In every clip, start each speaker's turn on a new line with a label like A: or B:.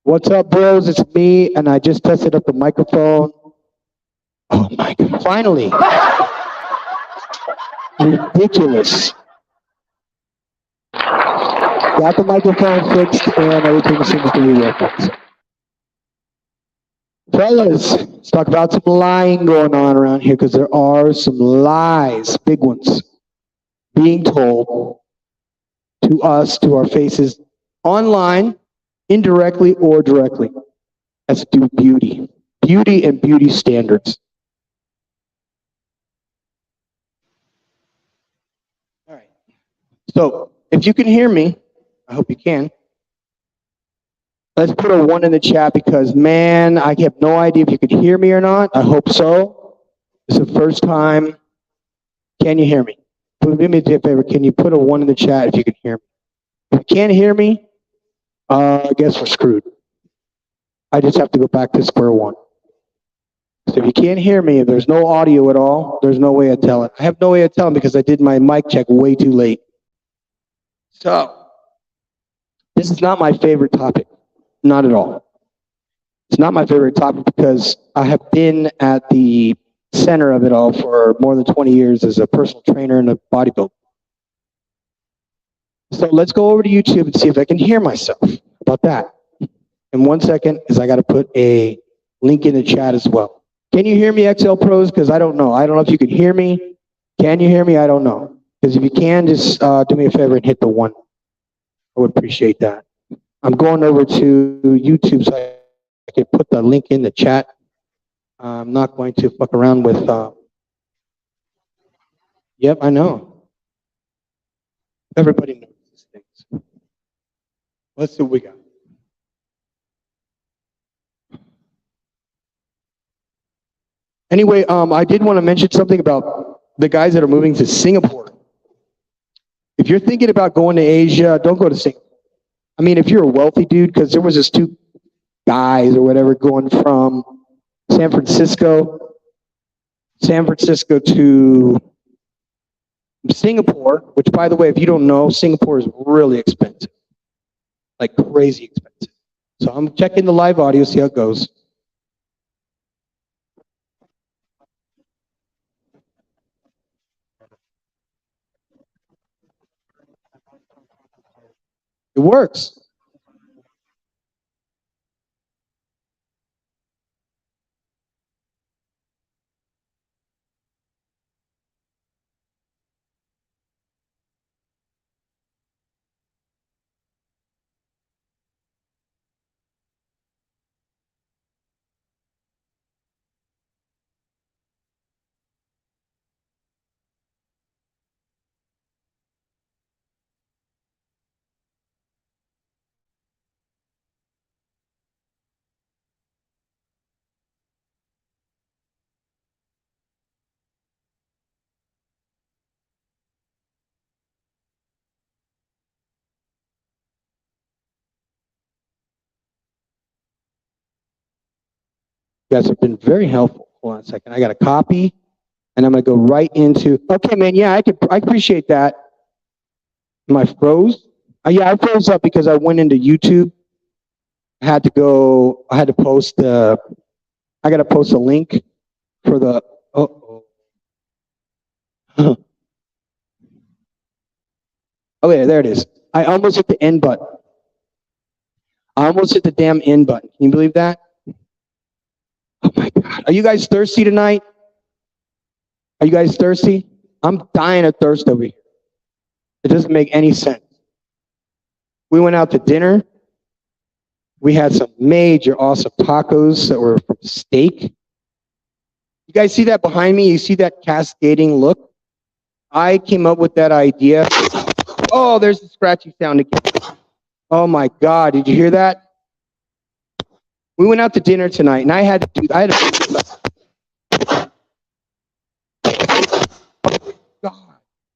A: What's up, bros? It's me, and I just tested up the microphone. Oh my God, finally. Ridiculous. Got the microphone fixed, and everything seems to be working. Fellas, let's talk about some lying going on around here, because there are some lies, big ones, being told to us, to our faces, online, indirectly or directly. Has to do with beauty. Beauty and beauty standards. All right. So, if you can hear me, I hope you can. Let's put a 1 in the chat because, man, I have no idea if you can hear me or not. I hope so. It's the first time. Can you hear me? Do me a favor. Can you put a 1 in the chat if you can hear me? If you can't hear me, I guess we're screwed. I just have to go back to square one. So if you can't hear me, if there's no audio at all, there's no way to tell it. I have no way to tell because I did my mic check way too late. So, this is not my favorite topic. Not at all. It's not my favorite topic because I have been at the center of it all for more than 20 years as a personal trainer and a bodybuilder. So let's go over to YouTube and see if I can hear myself. How about that? In 1 second, is I got to put a link in the chat as well. Can you hear me, XL Pros? Because I don't know. I don't know if you can hear me. Can you hear me? I don't know. Because if you can, just do me a favor and hit the 1. I would appreciate that. I'm going over to YouTube so I can put the link in the chat. I'm not going to fuck around with... Yep, I know. Everybody knows these things. Let's see what we got. Anyway, I did want to mention something about the guys that are moving to Singapore. If you're thinking about going to Asia, don't go to Singapore. I mean, if you're a wealthy dude, because there was this 2 guys or whatever going from San Francisco to Singapore, which, by the way, if you don't know, Singapore is really expensive, like crazy expensive. So I'm checking the live audio, see how it goes. It works. You guys have been very helpful. Hold on a second. I got a copy, and I'm going to go right into... Okay, man, yeah, I appreciate that. Am I froze? Yeah, I froze up because I went into YouTube. I had to post I got to post a link for the... Oh, yeah, there it is. I almost hit the end button. I almost hit the damn end button. Can you believe that? Oh my God. Are you guys thirsty tonight? Are you guys thirsty? I'm dying of thirst over here. It doesn't make any sense. We went out to dinner. We had some major awesome tacos that were from steak. You guys see that behind me? You see that cascading look? I came up with that idea. Oh, there's the scratchy sound again. Oh my God, did you hear that? We went out to dinner tonight, and I had to God,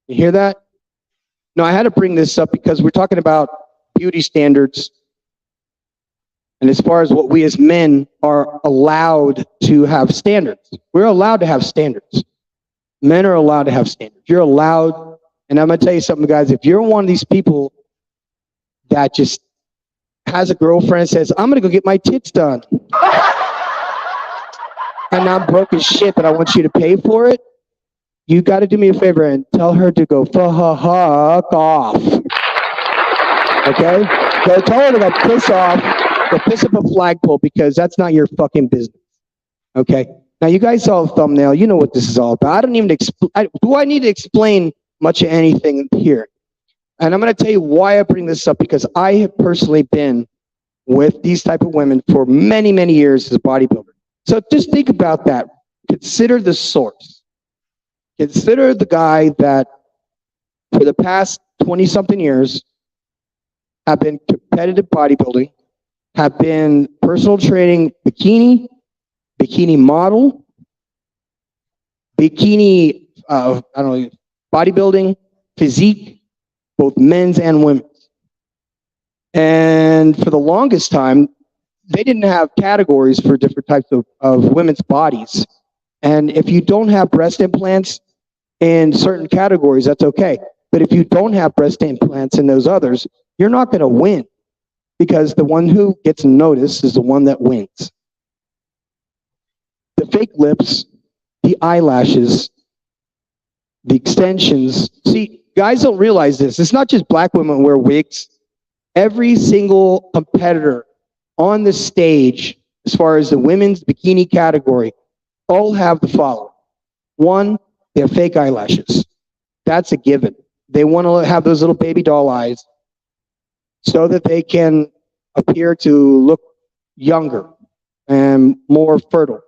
A: you hear that? No, I had to bring this up because we're talking about beauty standards, and as far as what we as men are allowed to have standards. We're allowed to have standards. Men are allowed to have standards. You're allowed, and I'm going to tell you something, guys, if you're one of these people that just has a girlfriend and says, I'm going to go get my tits done. And I'm broke as shit, but I want you to pay for it. You got to do me a favor and tell her to go fuck off. Okay? So tell her to go piss off, go piss up a flagpole, because that's not your fucking business. Okay? Now, you guys saw the thumbnail. You know what this is all about. I don't even do I need to explain much of anything here? And I'm going to tell you why I bring this up, because I have personally been with these type of women for many, many years as a bodybuilder. So just think about that. Consider the source. Consider the guy that for the past 20-something years have been competitive bodybuilding, have been personal training, bikini model, bikini, bodybuilding, physique, both men's and women's. And for the longest time, they didn't have categories for different types of women's bodies. And if you don't have breast implants in certain categories, that's okay. But if you don't have breast implants in those others, you're not going to win, because the one who gets noticed is the one that wins. The fake lips, the eyelashes, the extensions. See, guys don't realize this. It's not just black women who wear wigs. Every single competitor on the stage, as far as the women's bikini category, all have the following. One, they have fake eyelashes. That's a given. They want to have those little baby doll eyes so that they can appear to look younger and more fertile.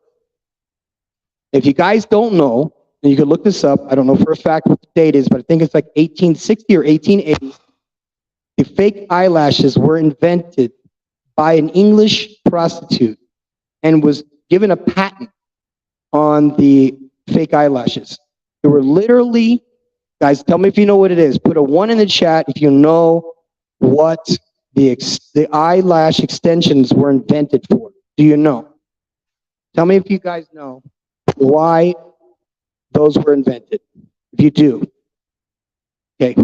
A: If you guys don't know, and you can look this up, I don't know for a fact what the date is, but I think it's like 1860 or 1880, the fake eyelashes were invented by an English prostitute and was given a patent on the fake eyelashes. They were literally, guys, tell me if you know what it is. Put a 1 in the chat if you know what the eyelash extensions were invented for. Do you know? Tell me if you guys know why those were invented. If you do. Okay.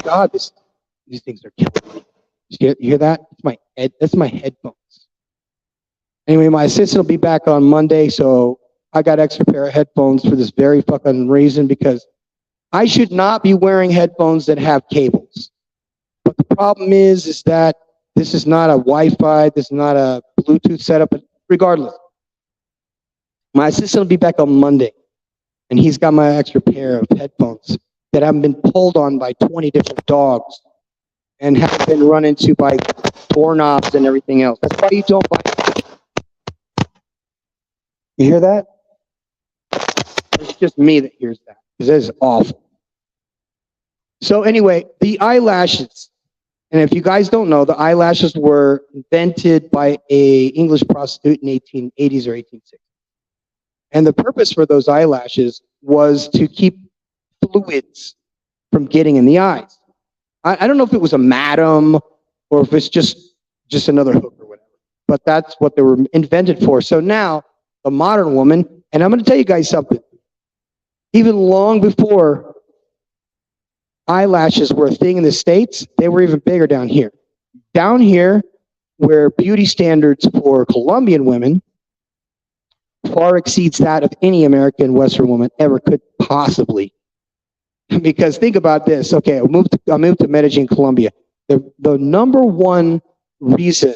A: God, these things are killing me. You hear that? That's my headphones. Anyway, my assistant will be back on Monday, so I got extra pair of headphones for this very fucking reason, because I should not be wearing headphones that have cables. But the problem is that this is not a Wi-Fi, this is not a Bluetooth setup, but regardless. My assistant will be back on Monday, and he's got my extra pair of headphones that haven't been pulled on by 20 different dogs and have been run into by doorknobs and everything else. That's why you don't buy. You hear that? It's just me that hears that, because it is awful. So anyway, the eyelashes. And if you guys don't know, the eyelashes were invented by a English prostitute in 1880s or 1860s. And the purpose for those eyelashes was to keep fluids from getting in the eyes. I don't know if it was a madam or if it's just another hook or whatever, but that's what they were invented for. So now the modern woman, and I'm going to tell you guys something, even long before eyelashes were a thing in the States, they were even bigger down here. Down here, where beauty standards for Colombian women far exceeds that of any American Western woman ever could possibly. Because think about this. Okay, I moved to Medellin, Colombia. The number one reason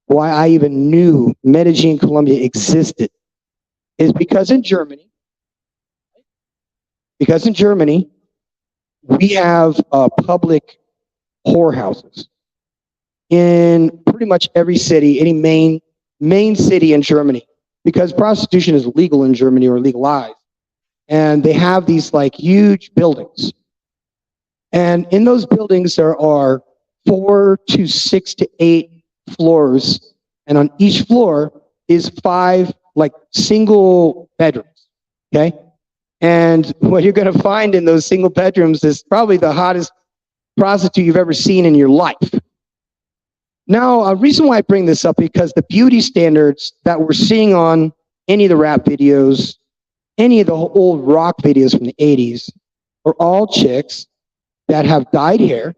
A: why I even knew Medellin, Colombia existed is because in Germany, we have public whorehouses in pretty much every city, any main city in Germany, because prostitution is legal in Germany or legalized. And they have these like huge buildings. And in those buildings, there are 4 to 6 to 8 floors. And on each floor is 5 like single bedrooms. Okay. And what you're going to find in those single bedrooms is probably the hottest prostitute you've ever seen in your life. Now, a reason why I bring this up, because the beauty standards that we're seeing on any of the rap videos, any of the old rock videos from the 80s, are all chicks that have dyed hair,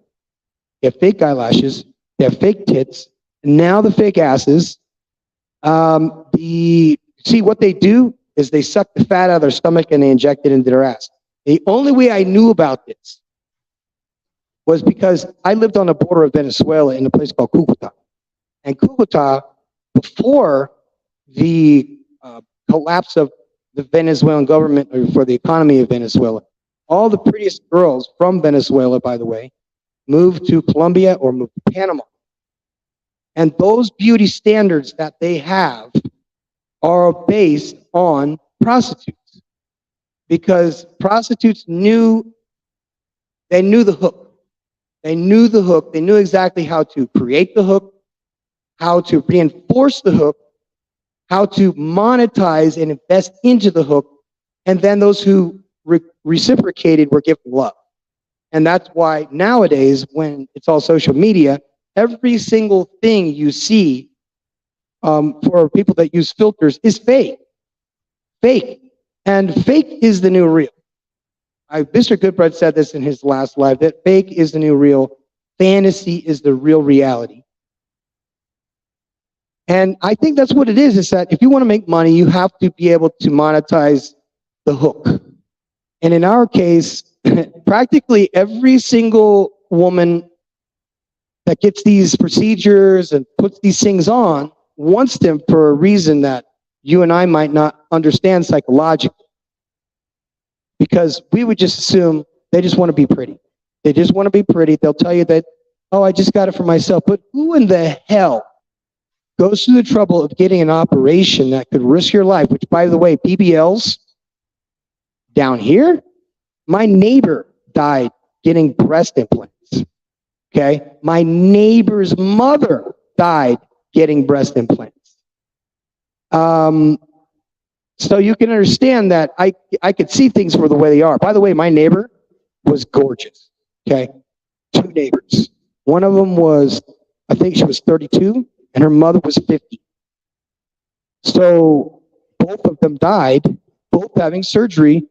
A: They have fake eyelashes. They have fake tits. And now the fake asses. See, what they do is they suck the fat out of their stomach and they inject it into their ass. The only way I knew about this was because I lived on the border of Venezuela in a place called Cucuta. And Cucuta, before the collapse of the Venezuelan government or for the economy of Venezuela, all the prettiest girls from Venezuela, by the way, moved to Colombia or moved to Panama. And those beauty standards that they have are based on prostitutes. Because prostitutes knew the hook. They knew the hook. They knew exactly how to create the hook, how to reinforce the hook, how to monetize and invest into the hook. And then those who reciprocated were given love. And that's why nowadays, when it's all social media, every single thing you see for people that use filters is fake. Fake. And fake is the new real. Mr. Goodbread said this in his last live, that fake is the new real. Fantasy is the real reality. And I think that's what it is that if you want to make money, you have to be able to monetize the hook. And in our case, practically every single woman that gets these procedures and puts these things on wants them for a reason that you and I might not understand psychologically. Because we would just assume they just want to be pretty. They just want to be pretty. They'll tell you that, oh, I just got it for myself. But who in the hell goes through the trouble of getting an operation that could risk your life, which, by the way, BBLs down here, my neighbor died getting breast implants. Okay? My neighbor's mother died getting breast implants. So you can understand that I could see things for the way they are. By the way, my neighbor was gorgeous. Okay? 2 neighbors. One of them was, I think she was 32, and her mother was 50. So both of them died, both having surgery,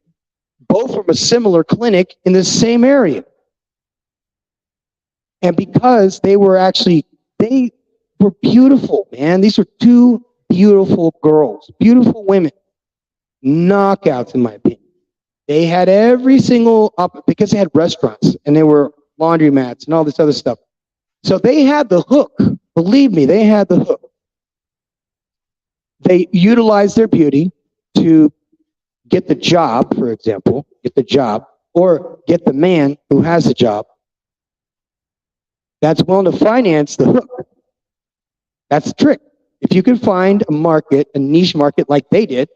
A: both from a similar clinic in the same area. And because they were beautiful, man. These were 2 beautiful girls, beautiful women. Knockouts, in my opinion. They had every single, because they had restaurants and they were laundromats and all this other stuff. So they had the hook. Believe me, they had the hook. They utilized their beauty to get the job, for example, or get the man who has the job that's willing to finance the hook. That's the trick. If you can find a market, a niche market like they did,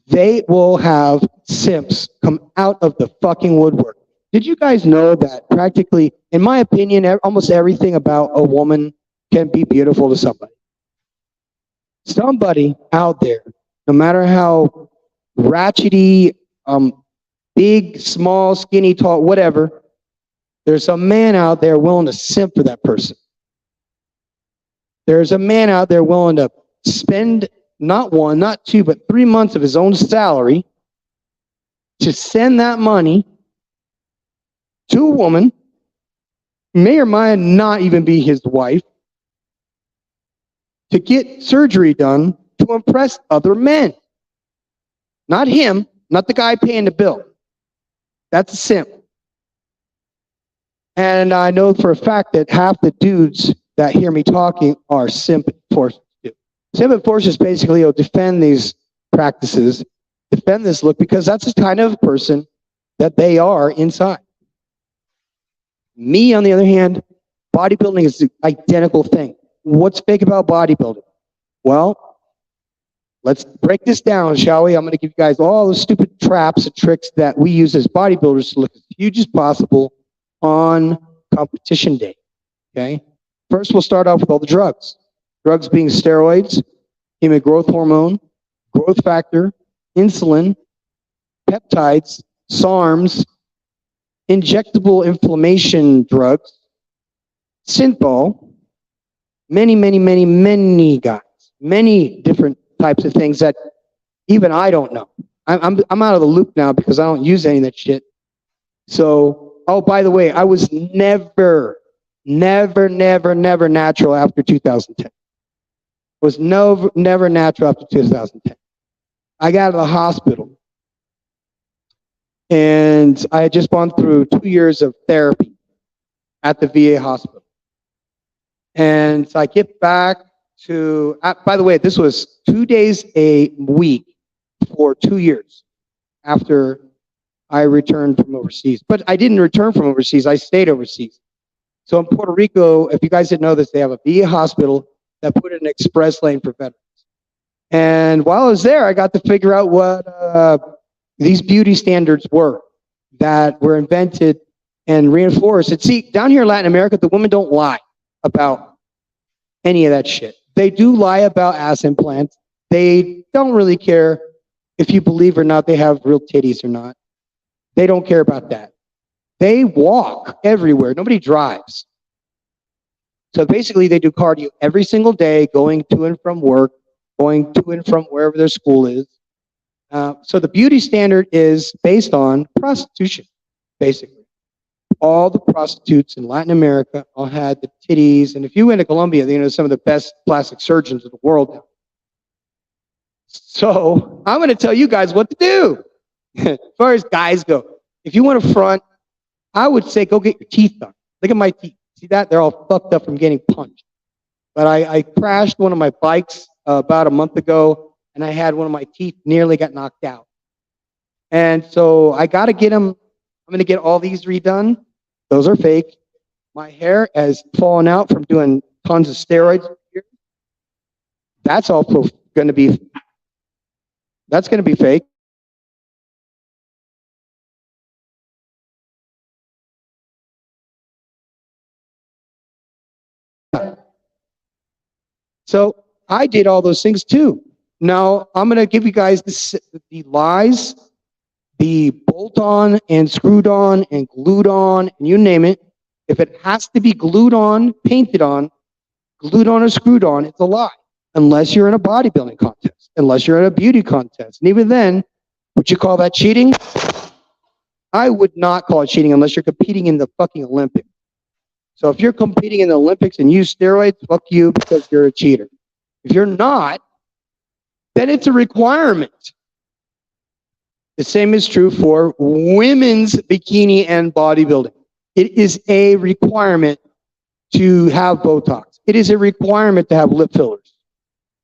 A: they will have simps come out of the fucking woodwork. Did you guys know that practically, in my opinion, almost everything about a woman can be beautiful to somebody? Somebody out there, no matter how ratchety, big, small, skinny, tall, whatever, there's a man out there willing to simp for that person. There's a man out there willing to spend not 1, not 2, but 3 months of his own salary to send that money to a woman, may or may not even be his wife, to get surgery done to impress other men. Not him, not the guy paying the bill. That's a simp. And I know for a fact that half the dudes that hear me talking are simp forces. Simp forces basically will defend these practices, defend this look, because that's the kind of person that they are inside. Me, on the other hand, bodybuilding is the identical thing. What's fake about bodybuilding? Well, let's break this down, shall we? I'm going to give you guys all the stupid traps and tricks that we use as bodybuilders to look as huge as possible on competition day. Okay? First, we'll start off with all the drugs. Drugs being steroids, human growth hormone, growth factor, insulin, peptides, SARMs, injectable inflammation drugs, synthol, many guys, many different types of things that even I don't know. I'm out of the loop now because I don't use any of that shit. So oh, by the way, I was never natural after 2010. Was never natural after 2010. I got out of the hospital, and I had just gone through 2 years of therapy at the VA hospital. And so I get back to, by the way, this was 2 days a week for 2 years after I returned from overseas. But I didn't return from overseas, I stayed overseas. So in Puerto Rico, if you guys didn't know this, they have a VA hospital that put in an express lane for veterans. And while I was there, I got to figure out what these beauty standards were that were invented and reinforced. And see, down here in Latin America, the women don't lie about any of that shit. They do lie about ass implants. They don't really care if you believe or not they have real titties or not. They don't care about that. They walk everywhere. Nobody drives. So basically, they do cardio every single day, going to and from work, going to and from wherever their school is. So the beauty standard is based on prostitution, basically. All the prostitutes in Latin America all had the titties. And if you went to Colombia, you know, some of the best plastic surgeons in the world now. So I'm going to tell you guys what to do. As far as guys go, if you want to front, I would say go get your teeth done. Look at my teeth. See that? They're all fucked up from getting punched. But I crashed one of my bikes about a month ago, and I had one of my teeth nearly got knocked out. And so I got to get them. I'm going to get all these redone. Those are fake. My hair has fallen out from doing tons of steroids. That's also going to be, that's going to be fake. So I did all those things too. Now I'm going to give you guys the lies, the bolt on and screwed on and glued on, and you name it. If it has to be glued on, painted on, glued on or screwed on, it's a lie. Unless you're in a bodybuilding contest, unless you're in a beauty contest. And even then, would you call that cheating? I would not call it cheating unless you're competing in the fucking Olympics. So if you're competing in the Olympics and use steroids, fuck you because you're a cheater. If you're not, then it's a requirement. The same is true for women's bikini and bodybuilding. It is a requirement to have Botox. It is a requirement to have lip fillers.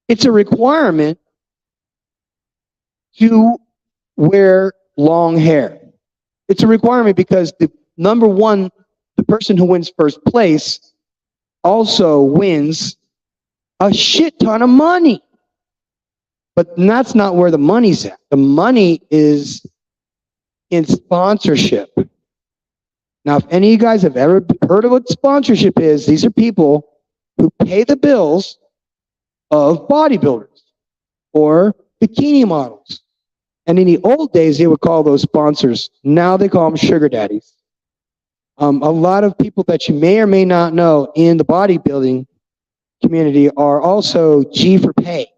A: It's a requirement to wear long hair. It's a requirement because the number one, the person who wins first place also wins a shit ton of money. But that's not where the money's at. The money is in sponsorship. Now, if any of you guys have ever heard of what sponsorship is, these are people who pay the bills of bodybuilders or bikini models. And in the old days, they would call those sponsors. Now they call them sugar daddies. A lot of people that you may or may not know in the bodybuilding community are also G for pay.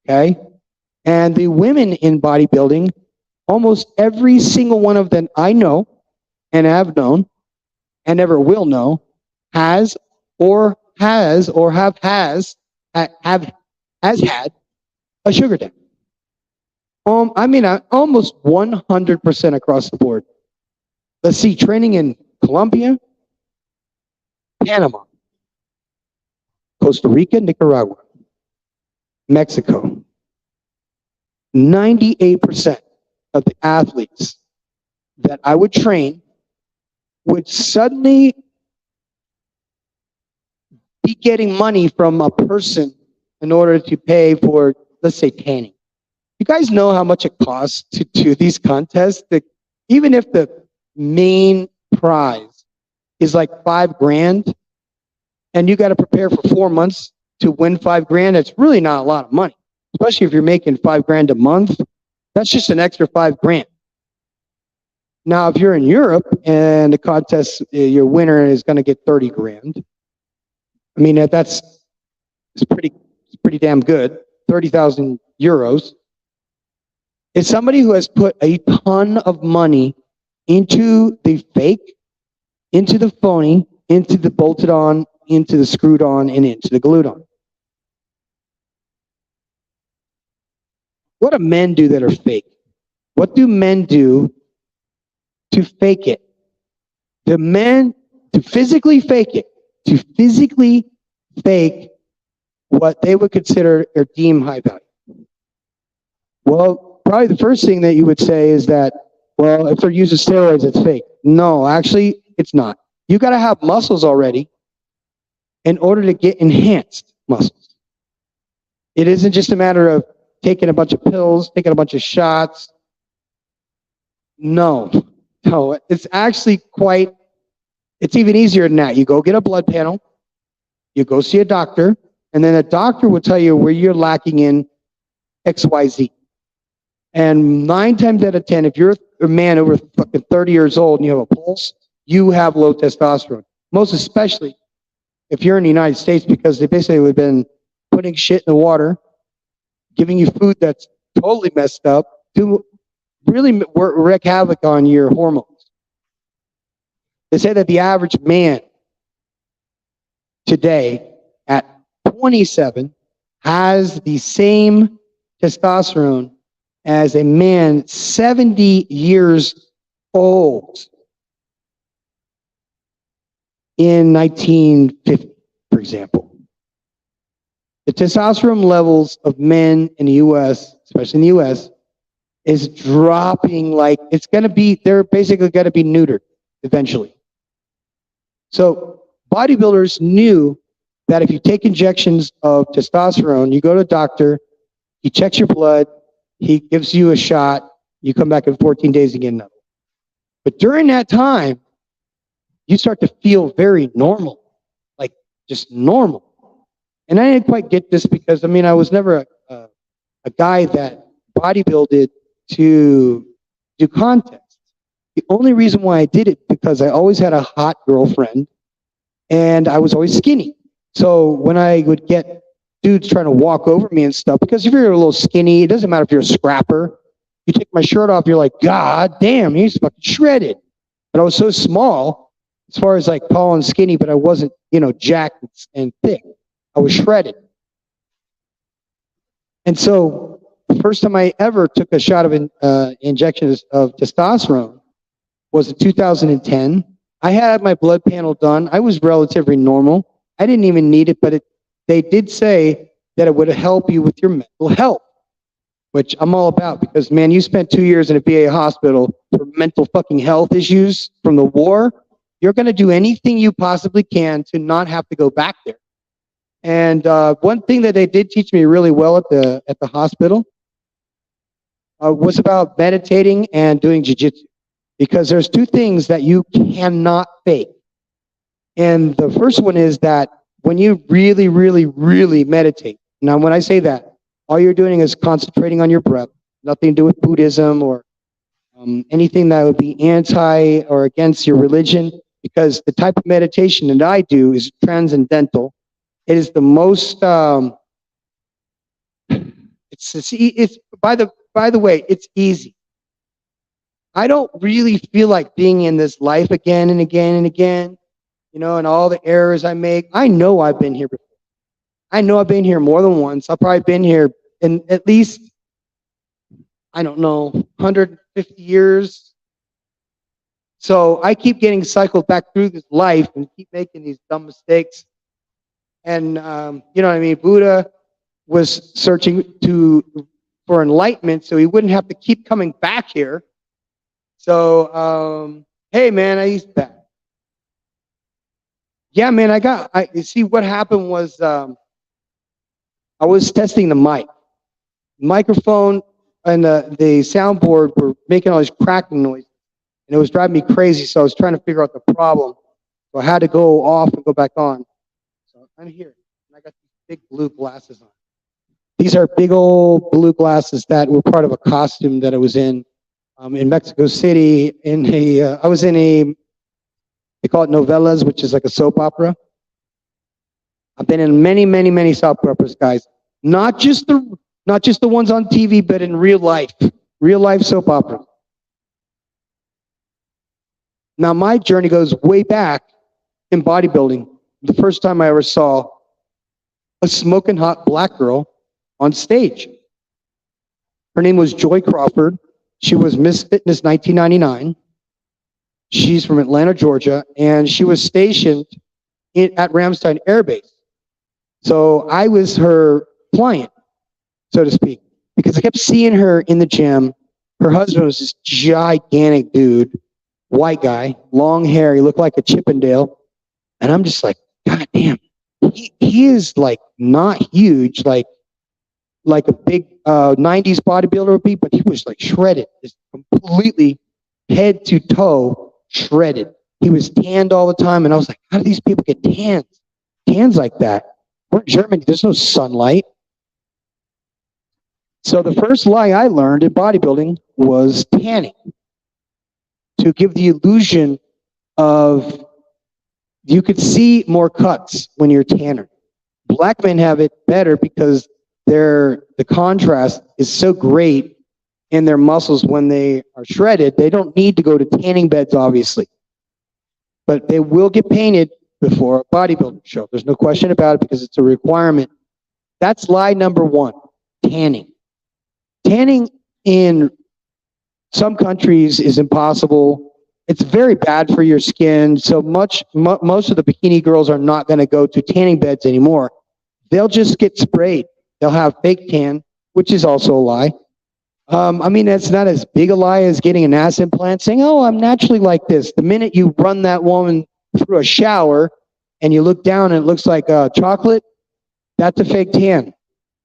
A: Okay? And the women in bodybuilding, almost every single one of them I know and have known and never will know has had a sugar daddy. Almost 100% across the board. Let's see, training in Colombia, Panama, Costa Rica, Nicaragua, Mexico. 98% of the athletes that I would train would suddenly be getting money from a person in order to pay for, let's say, tanning. You guys know how much it costs to do these contests? Even if the main prize is like $5,000 and you got to prepare for 4 months to win $5,000, it's really not a lot of money. Especially if you're making $5,000 a month, that's just an extra $5,000. Now, if you're in Europe and the contest, your winner is going to get $30,000. I mean, it's pretty damn good. 30,000 euros. It's somebody who has put a ton of money into the fake into the phony, into the bolted on, into the screwed on, and into the glued on. What do men do that are fake? What do men do to fake it? The men, to physically fake it, to physically fake what they would consider or deem high value. Well, probably the first thing that you would say is that, well, if they're using steroids, it's fake. No, actually, it's not. You got to have muscles already in order to get enhanced muscles. It isn't just a matter of taking a bunch of pills, taking a bunch of shots. No, it's actually it's even easier than that. You go get a blood panel, you go see a doctor, and then a doctor will tell you where you're lacking in XYZ. And 9 times out of 10, if you're a man over fucking 30 years old and you have a pulse, you have low testosterone. Most especially if you're in the United States, because they basically have been putting shit in the water, giving you food that's totally messed up, to really wreak havoc on your hormones. They say that the average man today at 27 has the same testosterone as a man 70 years old in 1950, for example. The testosterone levels of men in the U.S., especially in the U.S., is dropping like they're basically going to be neutered eventually. So bodybuilders knew that if you take injections of testosterone, you go to a doctor, he checks your blood, he gives you a shot, you come back in 14 days and get another. But during that time, you start to feel very normal, like just normal. And I didn't quite get this because, I was never a guy that bodybuilded to do contests. The only reason why I did it because I always had a hot girlfriend and I was always skinny. So when I would get dudes trying to walk over me and stuff, because if you're a little skinny, it doesn't matter if you're a scrapper. You take my shirt off, you're like, God damn, he's fucking shredded. But I was so small, as far as like tall and skinny, but I wasn't, jacked and thick. I was shredded. And so the first time I ever took a shot of injections of testosterone was in 2010. I had my blood panel done. I was relatively normal. I didn't even need it, but they did say that it would help you with your mental health, which I'm all about because, man, you spent 2 years in a VA hospital for mental fucking health issues from the war. You're going to do anything you possibly can to not have to go back there. And one thing that they did teach me really well at the hospital was about meditating and doing jiu-jitsu. Because there's 2 things that you cannot fake. And the first one is that when you really, really, really meditate. Now, when I say that, all you're doing is concentrating on your breath. Nothing to do with Buddhism or anything that would be anti or against your religion. Because the type of meditation that I do is transcendental. It is the most. It's by the way, it's easy. I don't really feel like being in this life again and again and again, and all the errors I make. I know I've been here before. I know I've been here more than once. I've probably been here in at least, 150 years. So I keep getting cycled back through this life and keep making these dumb mistakes. And, Buddha was searching for enlightenment so he wouldn't have to keep coming back here. So, hey, man, I used that. Yeah, man, you see what happened was I was testing the microphone and the soundboard were making all this cracking noise. And it was driving me crazy, so I was trying to figure out the problem. So I had to go off and go back on. So I'm here, and I got these big blue glasses on. These are big old blue glasses that were part of a costume that I was in Mexico City. I was in they call it novellas, which is like a soap opera. I've been in many, many, many soap operas, guys. Not just the ones on TV, but in real life soap operas. Now, my journey goes way back in bodybuilding. The first time I ever saw a smoking hot black girl on stage. Her name was Joy Crawford. She was Miss Fitness 1999. She's from Atlanta, Georgia, and she was stationed at Ramstein Air Base. So I was her client, so to speak, because I kept seeing her in the gym. Her husband was this gigantic dude, white guy, long hair. He looked like a Chippendale. And I'm just like, God damn, he is like not huge, like a big 90s bodybuilder would be, but he was like shredded, just completely head to toe shredded. He was tanned all the time, and I was like, how do these people get tans like that? We're in Germany, there's no sunlight. So the first lie I learned in bodybuilding was tanning, to give the illusion of you could see more cuts when you're tanner. Black men have it better because the contrast is so great in their muscles when they are shredded. They don't need to go to tanning beds, obviously, but they will get painted before a bodybuilding show. There's no question about it because it's a requirement. That's lie number one: tanning. Tanning in some countries is impossible. It's very bad for your skin. So most of the bikini girls are not going to go to tanning beds anymore. They'll just get sprayed. They'll have fake tan, which is also a lie. I mean, that's not as big a lie as getting an ass implant, saying, oh, I'm naturally like this. The minute you run that woman through a shower and you look down and it looks like chocolate, that's a fake tan.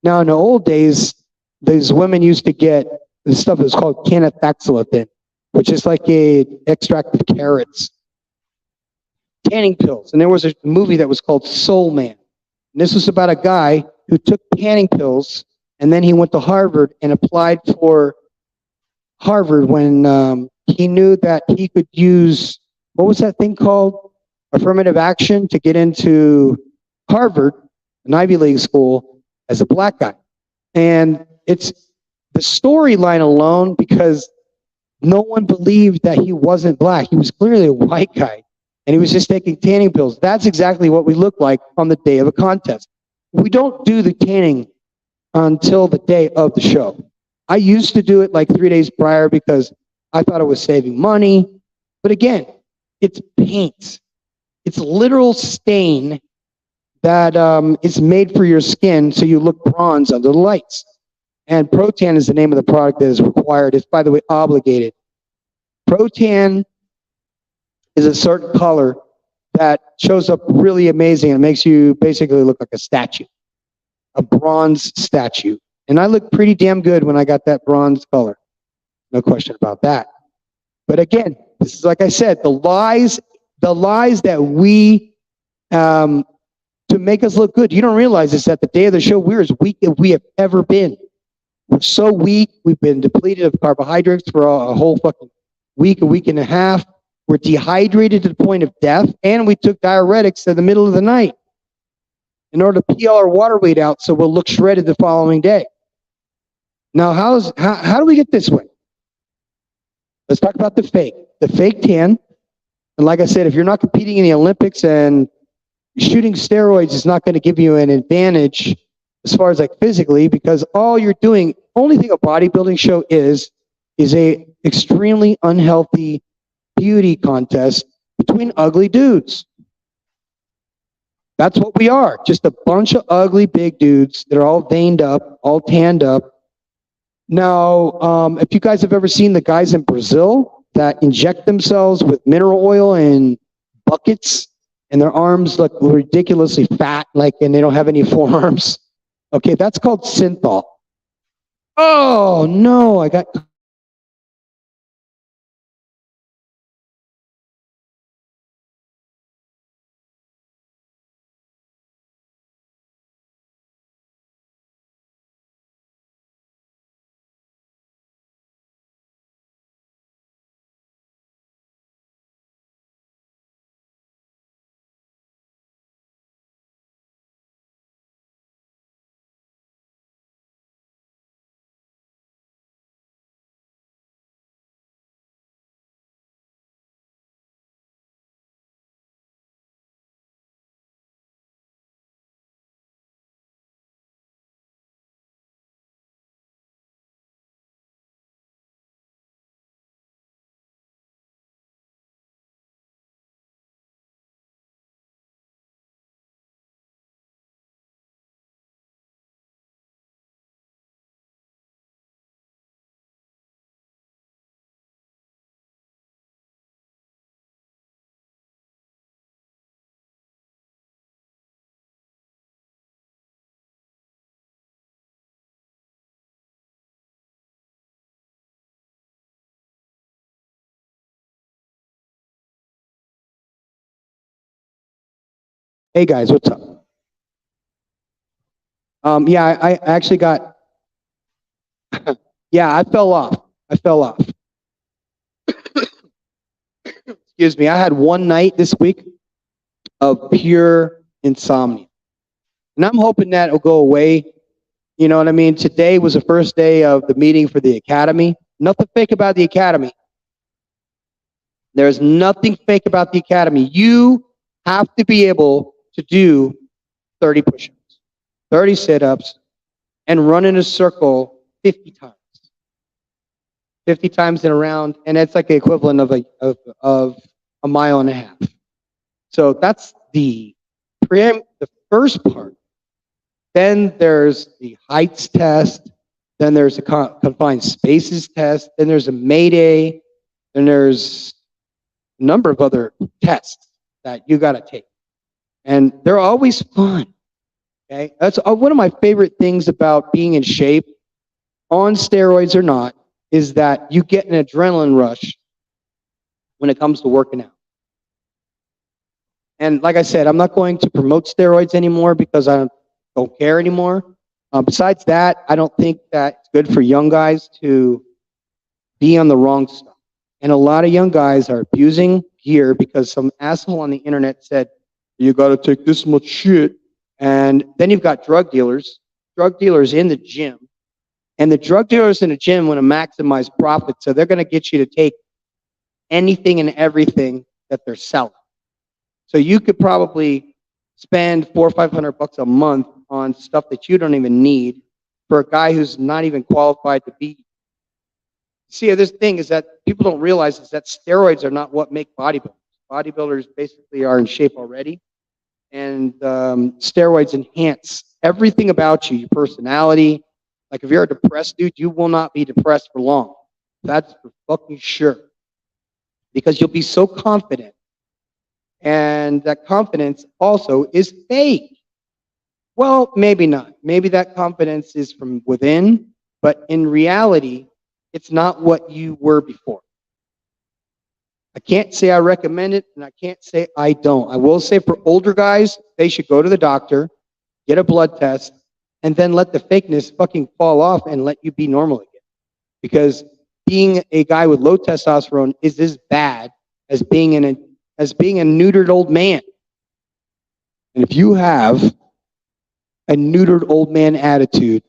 A: Now, in the old days, these women used to get this stuff that was called canathexolithin, which is like a extract of carrots, tanning pills. And there was a movie that was called Soul Man. And this was about a guy who took tanning pills, and then he went to Harvard and applied for Harvard when he knew that he could use, what was that thing called? Affirmative action to get into Harvard, an Ivy League school, as a black guy. And it's the storyline alone, because no one believed that he wasn't black. He was clearly a white guy, and he was just taking tanning pills. That's exactly what we look like on the day of a contest. We don't do the tanning until the day of the show. I used to do it like 3 days prior because I thought it was saving money. But again, it's paint. It's literal stain that is made for your skin so you look bronze under the lights. And Protan is the name of the product that is required. It's, by the way, obligated. Protan is a certain color that shows up really amazing and makes you basically look like a statue, a bronze statue. And I look pretty damn good when I got that bronze color. No question about that. But again, this is like I said, the lies that we, to make us look good. You don't realize this, at the day of the show, we're as weak as we have ever been. We're so weak. We've been depleted of carbohydrates for a whole fucking week, a week and a half. We're dehydrated to the point of death, and we took diuretics in the middle of the night in order to pee all our water weight out so we'll look shredded the following day. Now, how do we get this way? Let's talk about the fake tan. And like I said, if you're not competing in the Olympics and shooting steroids is not going to give you an advantage as far as like physically, because all you're doing, only thing a bodybuilding show is a extremely unhealthy beauty contest between ugly dudes. That's what we are. Just a bunch of ugly big dudes that are all veined up, all tanned up. Now, if you guys have ever seen the guys in Brazil that inject themselves with mineral oil in buckets and their arms look ridiculously fat, like, and they don't have any forearms. Okay, that's called synthol. Oh no, I got Hey guys, what's up? Yeah, I actually got. Yeah, I fell off. I fell off. Excuse me. I had one night this week of pure insomnia, and I'm hoping that it'll go away. You know what I mean? Today was the first day of the meeting for the academy. Nothing fake about the academy. There's nothing fake about the academy. You have to be able to do 30 push-ups, 30 sit-ups, and run in a circle 50 times. 50 times in a round, and it's like the equivalent of a mile and a half. So that's the first part. Then there's the heights test. Then there's a confined spaces test. Then there's a Mayday. Then there's a number of other tests that you got to take, and they're always fun. Okay, that's one of my favorite things about being in shape, on steroids or not, is that you get an adrenaline rush when it comes to working out. And like I said, I'm not going to promote steroids anymore because I don't care anymore. Besides that, I don't think that it's good for young guys to be on the wrong stuff. And a lot of young guys are abusing gear because some asshole on the internet said, you got to take this much shit. And then you've got drug dealers in the gym. And the drug dealers in the gym want to maximize profit. So they're going to get you to take anything and everything that they're selling. So you could probably spend $400 or $500 a month on stuff that you don't even need for a guy who's not even qualified to be. See, this thing is that people don't realize is that steroids are not what make bodybuilders. Bodybuilders basically are in shape already, and steroids enhance everything about you, your personality. Like if you're a depressed dude, you will not be depressed for long. That's for fucking sure. Because you'll be so confident. And that confidence also is fake. Well, maybe not. Maybe that confidence is from within, but in reality, it's not what you were before. I can't say I recommend it, and I can't say I don't. I will say for older guys, they should go to the doctor, get a blood test, and then let the fakeness fucking fall off and let you be normal again. Because being a guy with low testosterone is as bad as being a neutered old man. And if you have a neutered old man attitude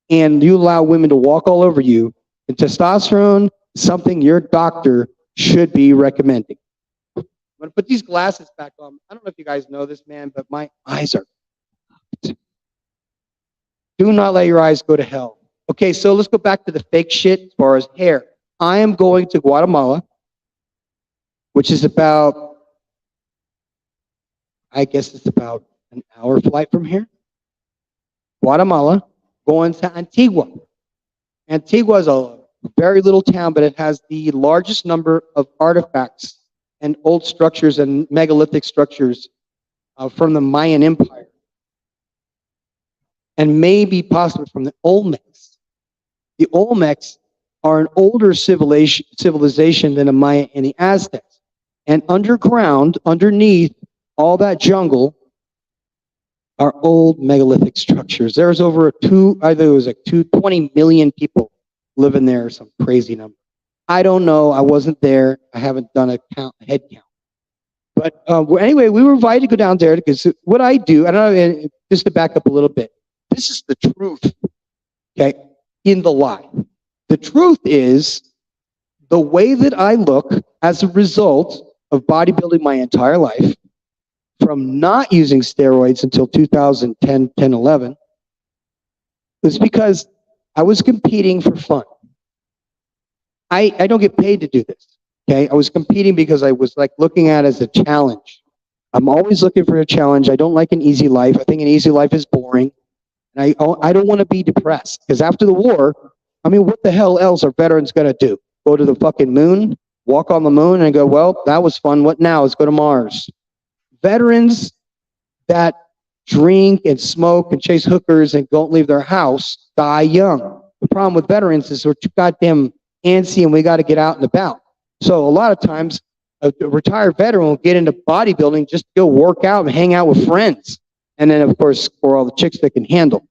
A: and you allow women to walk all over you, and testosterone is something your doctor should be recommending. I'm going to put these glasses back on. I don't know if you guys know this, man, but my eyes are fucked. Do not let your eyes go to hell. Okay, so let's go back to the fake shit as far as hair. I am going to Guatemala, which is about, I guess it's about an hour flight from here. Guatemala, going to Antigua. Antigua is a very little town, but it has the largest number of artifacts and old structures and megalithic structures from the Mayan Empire. And maybe possibly from the Olmecs. The Olmecs are an older civilization than the Maya and the Aztecs. And underground, underneath all that jungle, are old megalithic structures. There's over 20 million people living there, some crazy number. I don't know. I wasn't there. I haven't done a head count. But anyway, we were invited to go down there because what I do, I don't know, just to back up a little bit, this is the truth, okay, in the lie. The truth is the way that I look as a result of bodybuilding my entire life, from not using steroids until 2010, 10, 11, was because I was competing for fun. I don't get paid to do this, okay? I was competing because I was like looking at it as a challenge. I'm always looking for a challenge. I don't like an easy life. I think an easy life is boring. And I don't want to be depressed because after the war, I mean, what the hell else are veterans going to do? Go to the fucking moon, walk on the moon and go, well, that was fun. What now? Let's go to Mars. Veterans that drink and smoke and chase hookers and don't leave their house die young. The problem with veterans is we're too goddamn antsy and we got to get out and about. So a lot of times a retired veteran will get into bodybuilding just to go work out and hang out with friends. And then, of course, for all the chicks they can handle.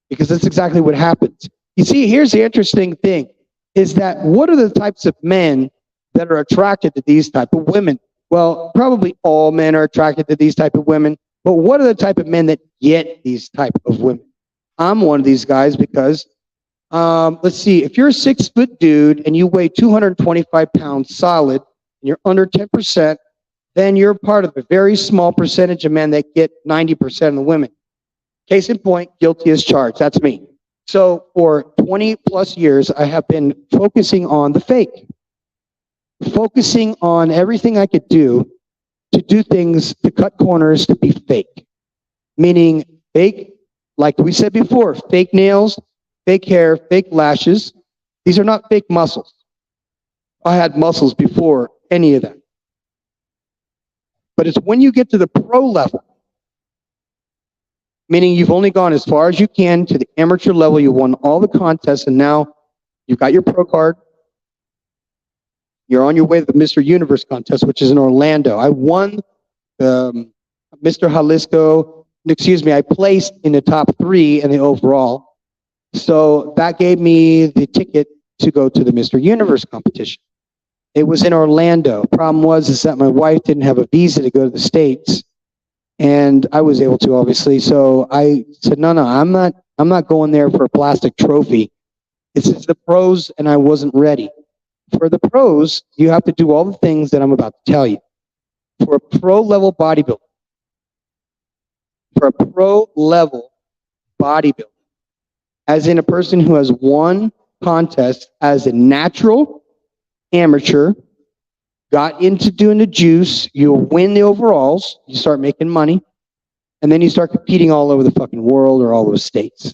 A: Because that's exactly what happens. You see, here's the interesting thing, is that what are the types of men that are attracted to these type of women? Well, probably all men are attracted to these type of women, but what are the type of men that get these type of women? I'm one of these guys because, let's see, if you're a 6-foot dude and you weigh 225 pounds solid, and you're under 10%, then you're part of a very small percentage of men that get 90% of the women. Case in point, guilty as charged. That's me. So for 20 plus years, I have been focusing on the fake. Focusing on everything I could do to do things, to cut corners, to be fake. Meaning fake, like we said before, fake nails, fake hair, fake lashes. These are not fake muscles. I had muscles before any of that. But it's when you get to the pro level, meaning you've only gone as far as you can to the amateur level, you won all the contests, and now you've got your pro card. You're on your way to the Mr. Universe contest, which is in Orlando. I won Mr. Jalisco. Excuse me, I placed in the top 3 in the overall. So that gave me the ticket to go to the Mr. Universe competition. It was in Orlando. Problem was that my wife didn't have a visa to go to the States, and I was able to, obviously. So I said, no, I'm not going there for a plastic trophy. It's the pros, and I wasn't ready. For the pros, you have to do all the things that I'm about to tell you. For a pro-level bodybuilder, as in a person who has won contest as a natural amateur, got into doing the juice, you'll win the overalls, you start making money, and then you start competing all over the fucking world or all over states.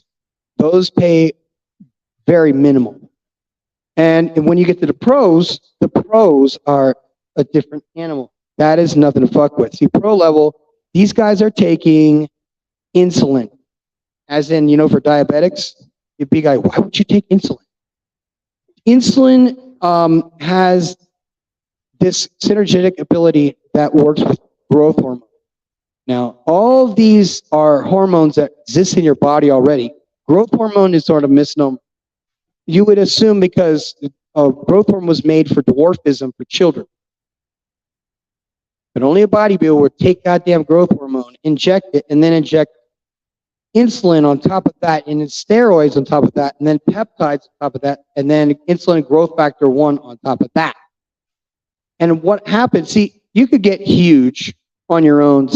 A: Those pay very minimal. And when you get to the pros are a different animal. That is nothing to fuck with. See, pro level, these guys are taking insulin. As in, for diabetics, you'd be like, why would you take insulin? Insulin has this synergetic ability that works with growth hormone. Now, all of these are hormones that exist in your body already. Growth hormone is sort of a misnomer. You would assume because growth hormone was made for dwarfism for children. But only a bodybuilder would take goddamn growth hormone, inject it, and then inject insulin on top of that, and then steroids on top of that, and then peptides on top of that, and then insulin growth factor 1 on top of that. And what happens, see, you could get huge on your own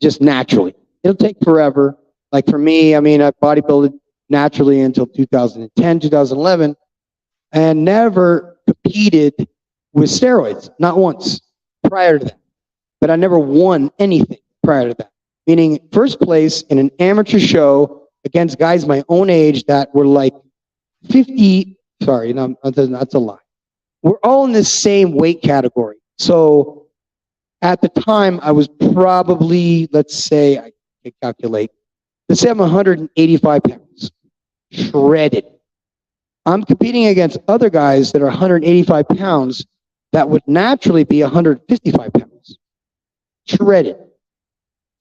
A: just naturally. It'll take forever. Like for me, I bodybuilded naturally until 2010, 2011, and never competed with steroids, not once prior to that. But I never won anything prior to that. Meaning first place in an amateur show against guys my own age that were like 50, sorry, no, that's a lie. We're all in the same weight category. So at the time, I was probably, let's say, I can calculate, let's say I'm 185 pounds, shredded. I'm competing against other guys that are 185 pounds that would naturally be 155 pounds, shredded.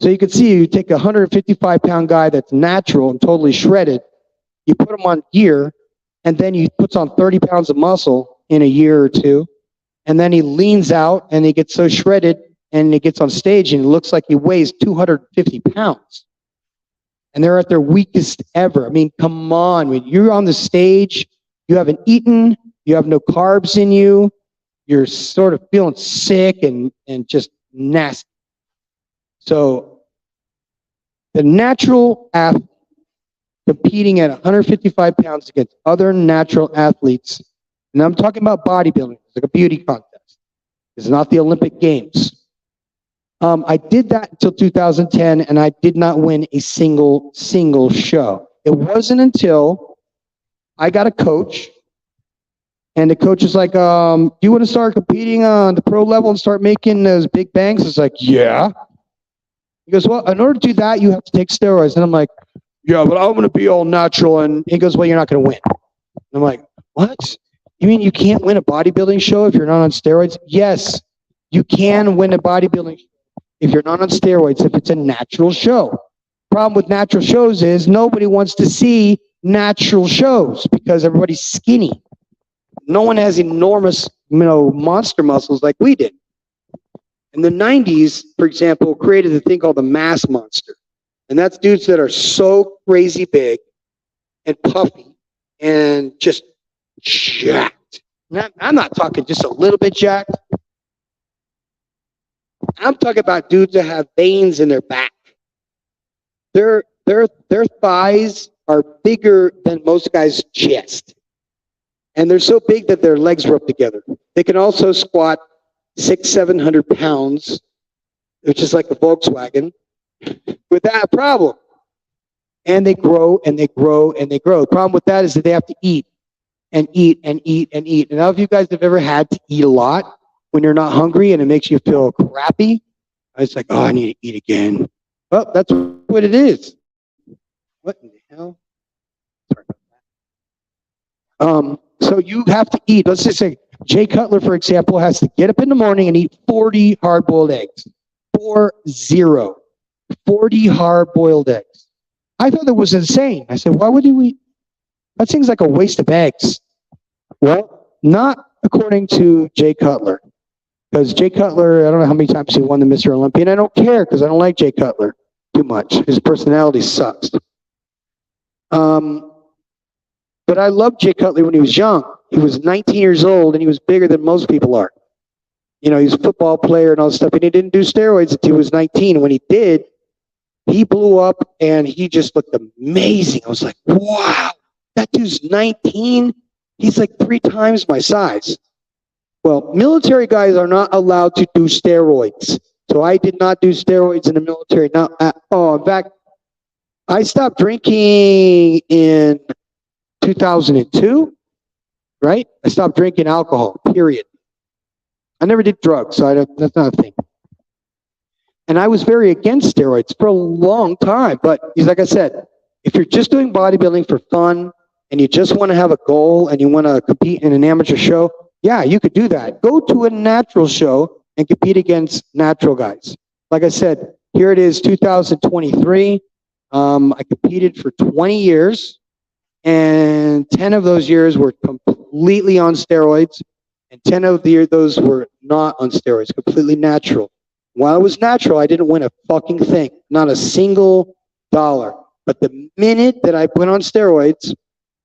A: So you can see, you take a 155-pound guy that's natural and totally shredded, you put him on gear, and then he puts on 30 pounds of muscle in a year or two, and then he leans out and he gets so shredded and he gets on stage and it looks like he weighs 250 pounds. And they're at their weakest ever. Come on. When you're on the stage, you haven't eaten, you have no carbs in you, you're sort of feeling sick and just nasty. So the natural athlete competing at 155 pounds against other natural athletes, and I'm talking about bodybuilding, it's like a beauty contest. It's not the Olympic Games. I did that until 2010, and I did not win a single show. It wasn't until I got a coach, and the coach is like, do you want to start competing on the pro level and start making those big bangs? It's like, yeah. He goes, well, in order to do that, you have to take steroids. And I'm like, yeah, but I'm going to be all natural. And he goes, well, you're not going to win. And I'm like, what? You mean you can't win a bodybuilding show if you're not on steroids? Yes. You can win a bodybuilding if you're not on steroids, if it's a natural show. Problem with natural shows is nobody wants to see natural shows because everybody's skinny. No one has enormous, monster muscles like we did. In the 90s, for example, created a thing called the mass monster. And that's dudes that are so crazy big and puffy and just jacked. I'm not talking just a little bit jacked. I'm talking about dudes that have veins in their back. Their thighs are bigger than most guys' chest. And they're so big that their legs rub together. They can also squat 600-700 pounds, which is like a Volkswagen, without a problem. And they grow and they grow and they grow. The problem with that is that they have to eat and eat and eat and eat. And how of you guys have ever had to eat a lot when you're not hungry and it makes you feel crappy? It's like, oh, I need to eat again. Well, that's what it is. What in the hell? Sorry about that. So you have to eat. Let's just say Jay Cutler, for example, has to get up in the morning and eat 40 hard-boiled eggs. 40. 40 hard-boiled eggs. I thought that was insane. I said, why would you eat? That seems like a waste of eggs. Well, not according to Jay Cutler. Because Jay Cutler, I don't know how many times he won the Mr. Olympia, and I don't care because I don't like Jay Cutler too much. His personality sucks. But I loved Jay Cutler when he was young. He was 19 years old, and he was bigger than most people are. He was a football player and all this stuff, and he didn't do steroids until he was 19. And when he did, he blew up, and he just looked amazing. I was like, wow, that dude's 19? He's like 3 times my size. Well, military guys are not allowed to do steroids. So I did not do steroids in the military. Not at all. In fact, I stopped drinking in 2002, right? I stopped drinking alcohol, period. I never did drugs, so that's not a thing. And I was very against steroids for a long time. But like I said, if you're just doing bodybuilding for fun and you just want to have a goal and you want to compete in an amateur show, yeah, you could do that. Go to a natural show and compete against natural guys. Like I said, here it is, 2023. I competed for 20 years, and 10 of those years were completely on steroids, and 10 of those were not on steroids, completely natural. While it was natural, I didn't win a fucking thing, not a single dollar. But the minute that I went on steroids,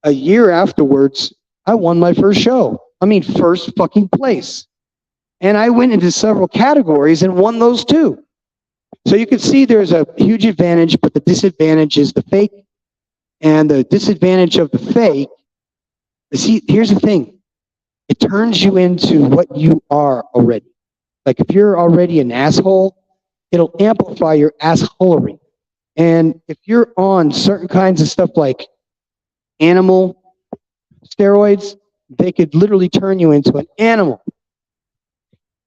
A: a year afterwards, I won my first show. First fucking place. And I went into several categories and won those too. So you can see there's a huge advantage, but the disadvantage is the fake. And the disadvantage of the fake, see, here's the thing. It turns you into what you are already. Like if you're already an asshole, it'll amplify your assholery. And if you're on certain kinds of stuff like animal steroids, they could literally turn you into an animal.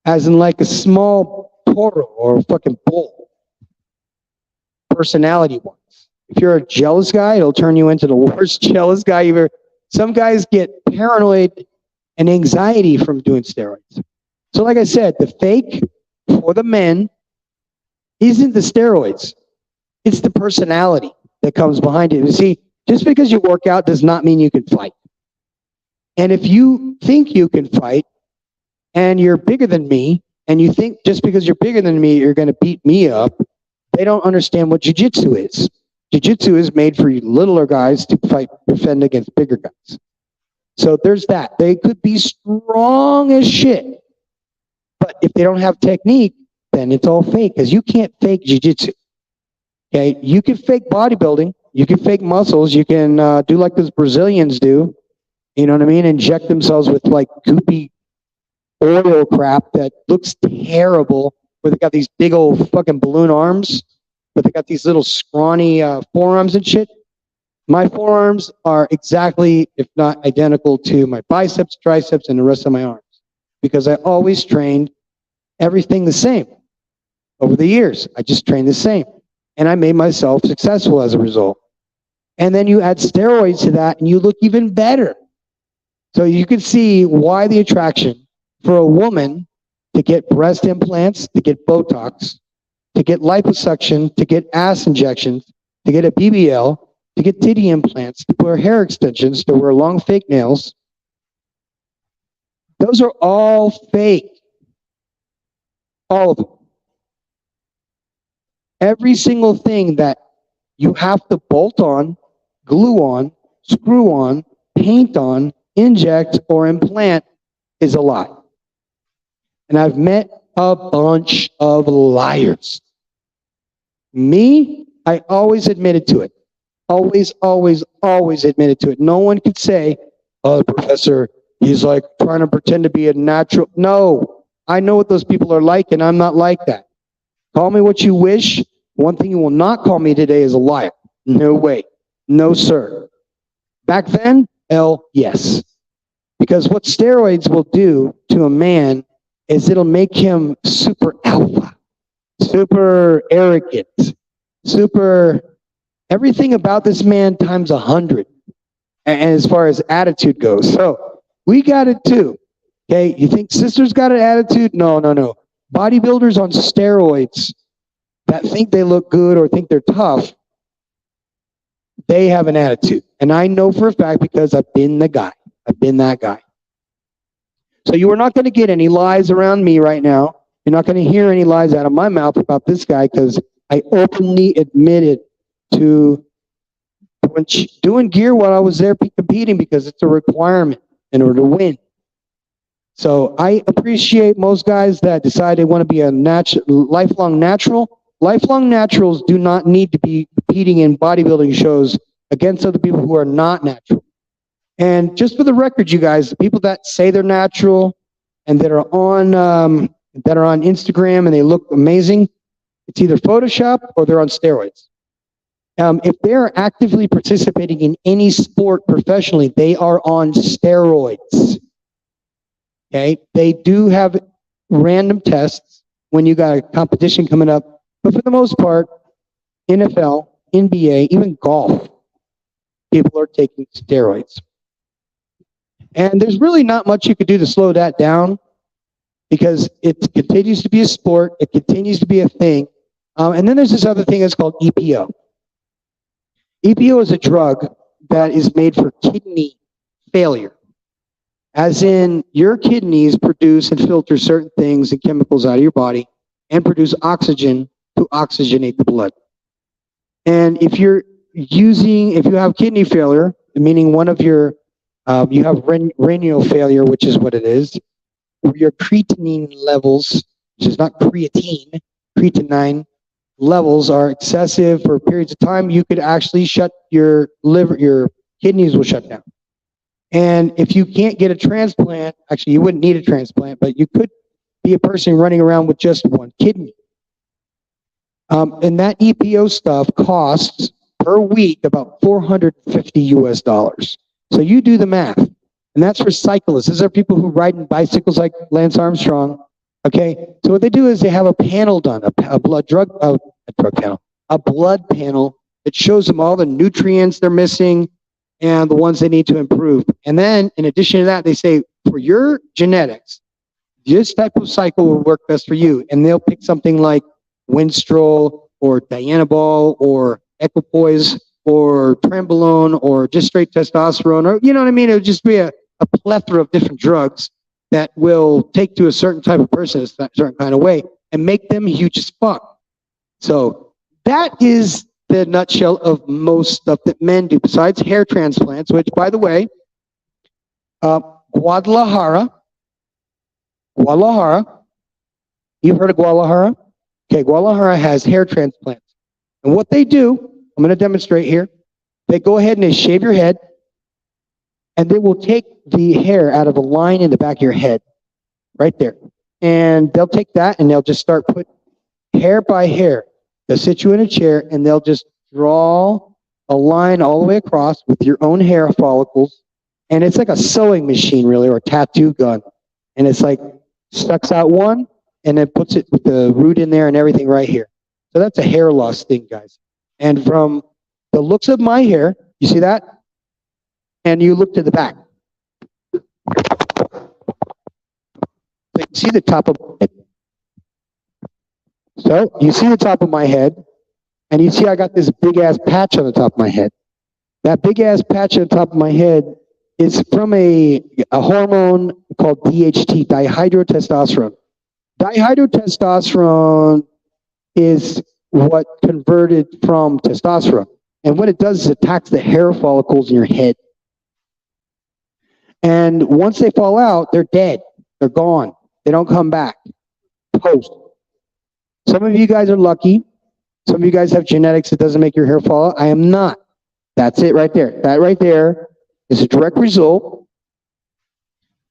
A: As in like a small toro or a fucking bull. Personality wise. If you're a jealous guy, it'll turn you into the worst jealous guy ever. Some guys get paranoid and anxiety from doing steroids. So like I said, the fake for the men isn't the steroids. It's the personality that comes behind it. You see, just because you work out does not mean you can fight. And if you think you can fight and you're bigger than me, and you think just because you're bigger than me, you're going to beat me up, they don't understand what jiu-jitsu is. Jiu-jitsu is made for you littler guys to defend against bigger guys. So there's that. They could be strong as shit. But if they don't have technique, then it's all fake, because you can't fake jiu-jitsu. Okay, you can fake bodybuilding. You can fake muscles. You can do like those Brazilians do. You know what I mean? Inject themselves with like goopy oil crap that looks terrible, where they got these big old fucking balloon arms, but they got these little scrawny forearms and shit. My forearms are exactly, if not identical, to my biceps, triceps, and the rest of my arms, because I always trained everything the same. Over the years, I just trained the same, and I made myself successful as a result. And then you add steroids to that, and you look even better. So you can see why the attraction for a woman to get breast implants, to get Botox, to get liposuction, to get ass injections, to get a BBL, to get titty implants, to wear hair extensions, to wear long fake nails. Those are all fake. All of them. Every single thing that you have to bolt on, glue on, screw on, paint on, inject, or implant is a lie. And I've met a bunch of liars. Me, I always admitted to it. Always, always, always admitted to it. No one could say, oh, professor, he's like trying to pretend to be a natural. No, I know what those people are like, and I'm not like that. Call me what you wish. One thing you will not call me today is a liar. No way. No, sir. Back then, yes. Because what steroids will do to a man is it'll make him super alpha, super arrogant, super everything about this man times 100. And as far as attitude goes. So we got it too. Okay, you think sisters got an attitude? No. Bodybuilders on steroids that think they look good or think they're tough, they have an attitude. And I know for a fact because I've been the guy. I've been that guy. So you are not going to get any lies around me right now. You're not going to hear any lies out of my mouth about this guy because I openly admitted to doing gear while I was there competing because it's a requirement in order to win. So I appreciate most guys that decide they want to be a lifelong natural. Lifelong naturals do not need to be competing in bodybuilding shows against other people who are not natural. And just for the record, you guys, the people that say they're natural and that are on Instagram and they look amazing, it's either Photoshop or they're on steroids. If they're actively participating in any sport professionally, they are on steroids. Okay, they do have random tests when you got a competition coming up, but for the most part, NFL, NBA, even golf, people are taking steroids. And there's really not much you could do to slow that down because it continues to be a sport, it continues to be a thing. And then there's this other thing that's called EPO. EPO is a drug that is made for kidney failure. As in, your kidneys produce and filter certain things and chemicals out of your body and produce oxygen to oxygenate the blood. And if you have kidney failure, meaning one of your, you have renal failure, which is what it is, your creatinine levels, which is not creatine, creatinine levels are excessive for periods of time, you could actually shut your liver, your kidneys will shut down. And if you can't get a transplant, actually you wouldn't need a transplant, but you could be a person running around with just one kidney. And that EPO stuff costs per week about $450 US. So you do the math. And that's for cyclists. These are people who ride in bicycles like Lance Armstrong. Okay, so what they do is they have a panel done, a blood panel that shows them all the nutrients they're missing and the ones they need to improve. And then, in addition to that, they say, for your genetics, this type of cycle will work best for you. And they'll pick something like Winstrol or Dianabol or Equipoise or Trenbolone or just straight testosterone, or you know what I mean? It would just be a plethora of different drugs that will take to a certain type of person a certain kind of way and make them huge as fuck. So that is the nutshell of most stuff that men do besides hair transplants, which, by the way, Guadalajara, you've heard of Guadalajara? Okay, Guadalajara has hair transplants. And what they do, I'm going to demonstrate here, they go ahead and they shave your head, and they will take the hair out of a line in the back of your head, right there. And they'll take that and they'll just start putting hair by hair. They'll sit you in a chair and they'll just draw a line all the way across with your own hair follicles. And it's like a sewing machine, really, or a tattoo gun. And it's like sucks out one and then puts it with the root in there and everything right here. So that's a hair loss thing, guys. And from the looks of my hair, you see that? And you look to the back. see the top of my head. So you see the top of my head, and you see I got this big ass patch on the top of my head. That big ass patch on the top of my head is from a hormone called DHT, dihydrotestosterone. Dihydrotestosterone is what converted from testosterone. And what it does is it attacks the hair follicles in your head. And once they fall out, they're dead. They're gone. They don't come back. Post. Some of you guys are lucky. Some of you guys have genetics that doesn't make your hair fall out. I am not. That's it right there. That right there is a direct result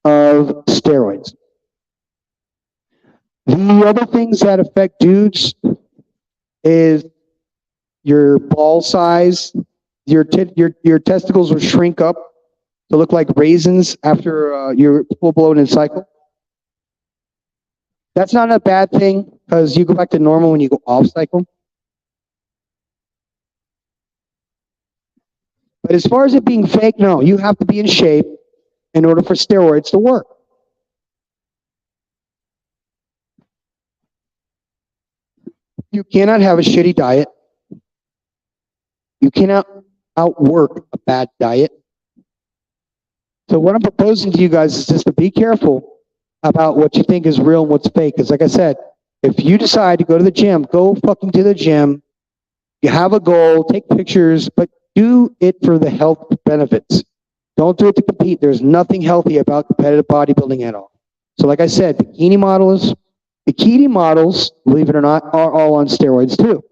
A: of steroids. The other things that affect dudes is your ball size. Your testicles will shrink up to look like raisins after your full-blown cycle. That's not a bad thing because you go back to normal when you go off cycle. But as far as it being fake, no, you have to be in shape in order for steroids to work. You cannot have a shitty diet. You cannot outwork a bad diet. So what I'm proposing to you guys is just to be careful about what you think is real and what's fake. Because like I said, if you decide to go to the gym, go fucking to the gym. You have a goal, take pictures, but do it for the health benefits. Don't do it to compete. There's nothing healthy about competitive bodybuilding at all. So like I said, bikini models, believe it or not, are all on steroids too.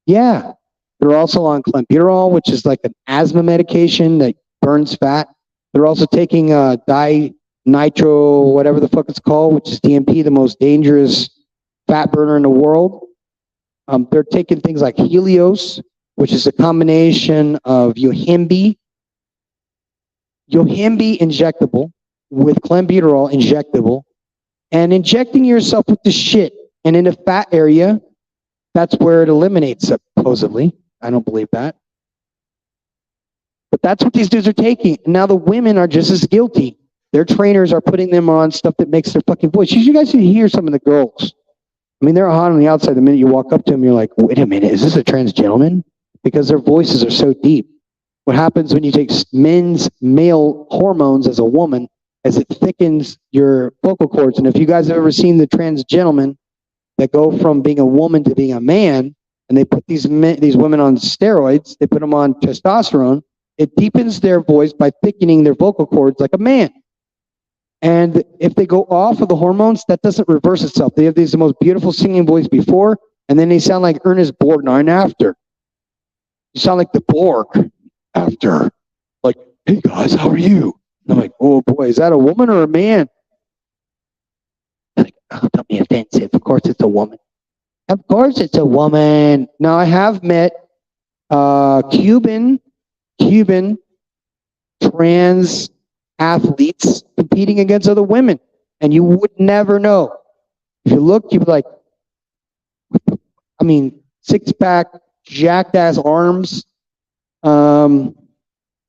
A: Yeah, they're also on clenbuterol, which is like an asthma medication that burns fat. They're also taking dinitro, whatever the fuck it's called, which is DMP, the most dangerous fat burner in the world. They're taking things like Helios, which is a combination of Yohimbe injectable with clenbuterol injectable, and injecting yourself with the shit. And in the fat area, that's where it eliminates, supposedly. I don't believe that. But that's what these dudes are taking. And now the women are just as guilty. Their trainers are putting them on stuff that makes their fucking voice. You guys should hear some of the girls. I mean, they're hot on the outside. The minute you walk up to them, you're like, wait a minute, is this a trans gentleman? Because their voices are so deep. What happens when you take men's male hormones as a woman, as it thickens your vocal cords. And if you guys have ever seen the trans gentlemen that go from being a woman to being a man, and they put these women on steroids, they put them on testosterone, it deepens their voice by thickening their vocal cords like a man. And if they go off of the hormones, that doesn't reverse itself. They have the most beautiful singing voice before, and then they sound like Ernest Borgnine after. You sound like the Borg after. Like, hey guys, how are you? And I'm like, oh boy, is that a woman or a man? They're like, oh, don't be offensive. Of course it's a woman. Of course it's a woman. Now I have met Cuban trans athletes competing against other women, and you would never know. If you look, you'd be like, I mean, six-pack, jacked ass arms, long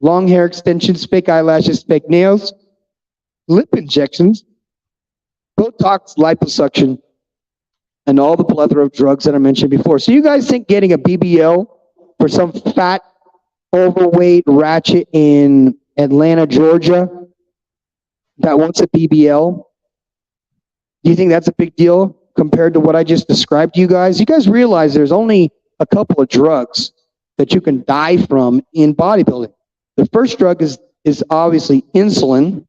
A: hair extensions, fake eyelashes, fake nails, lip injections, Botox, liposuction, and all the plethora of drugs that I mentioned before. So you guys think getting a BBL for some fat, overweight ratchet in Atlanta, Georgia, that wants a BBL, do you think that's a big deal compared to what I just described to you guys? You guys realize there's only a couple of drugs that you can die from in bodybuilding. The first drug is obviously insulin,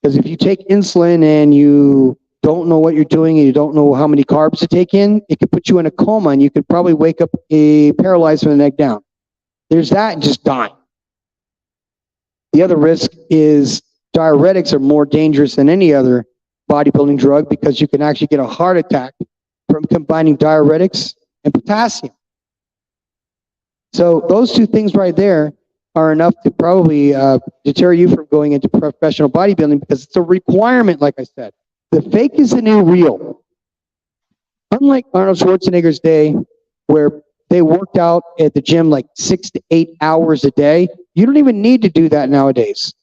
A: because if you take insulin and you don't know what you're doing and you don't know how many carbs to take in, it could put you in a coma and you could probably wake up paralyzed from the neck down. There's that and just dying. The other risk is diuretics are more dangerous than any other bodybuilding drug because you can actually get a heart attack from combining diuretics and potassium. So those two things right there are enough to probably deter you from going into professional bodybuilding because it's a requirement, like I said. The fake is the new real. Unlike Arnold Schwarzenegger's day, where they worked out at the gym like 6 to 8 hours a day, you don't even need to do that nowadays.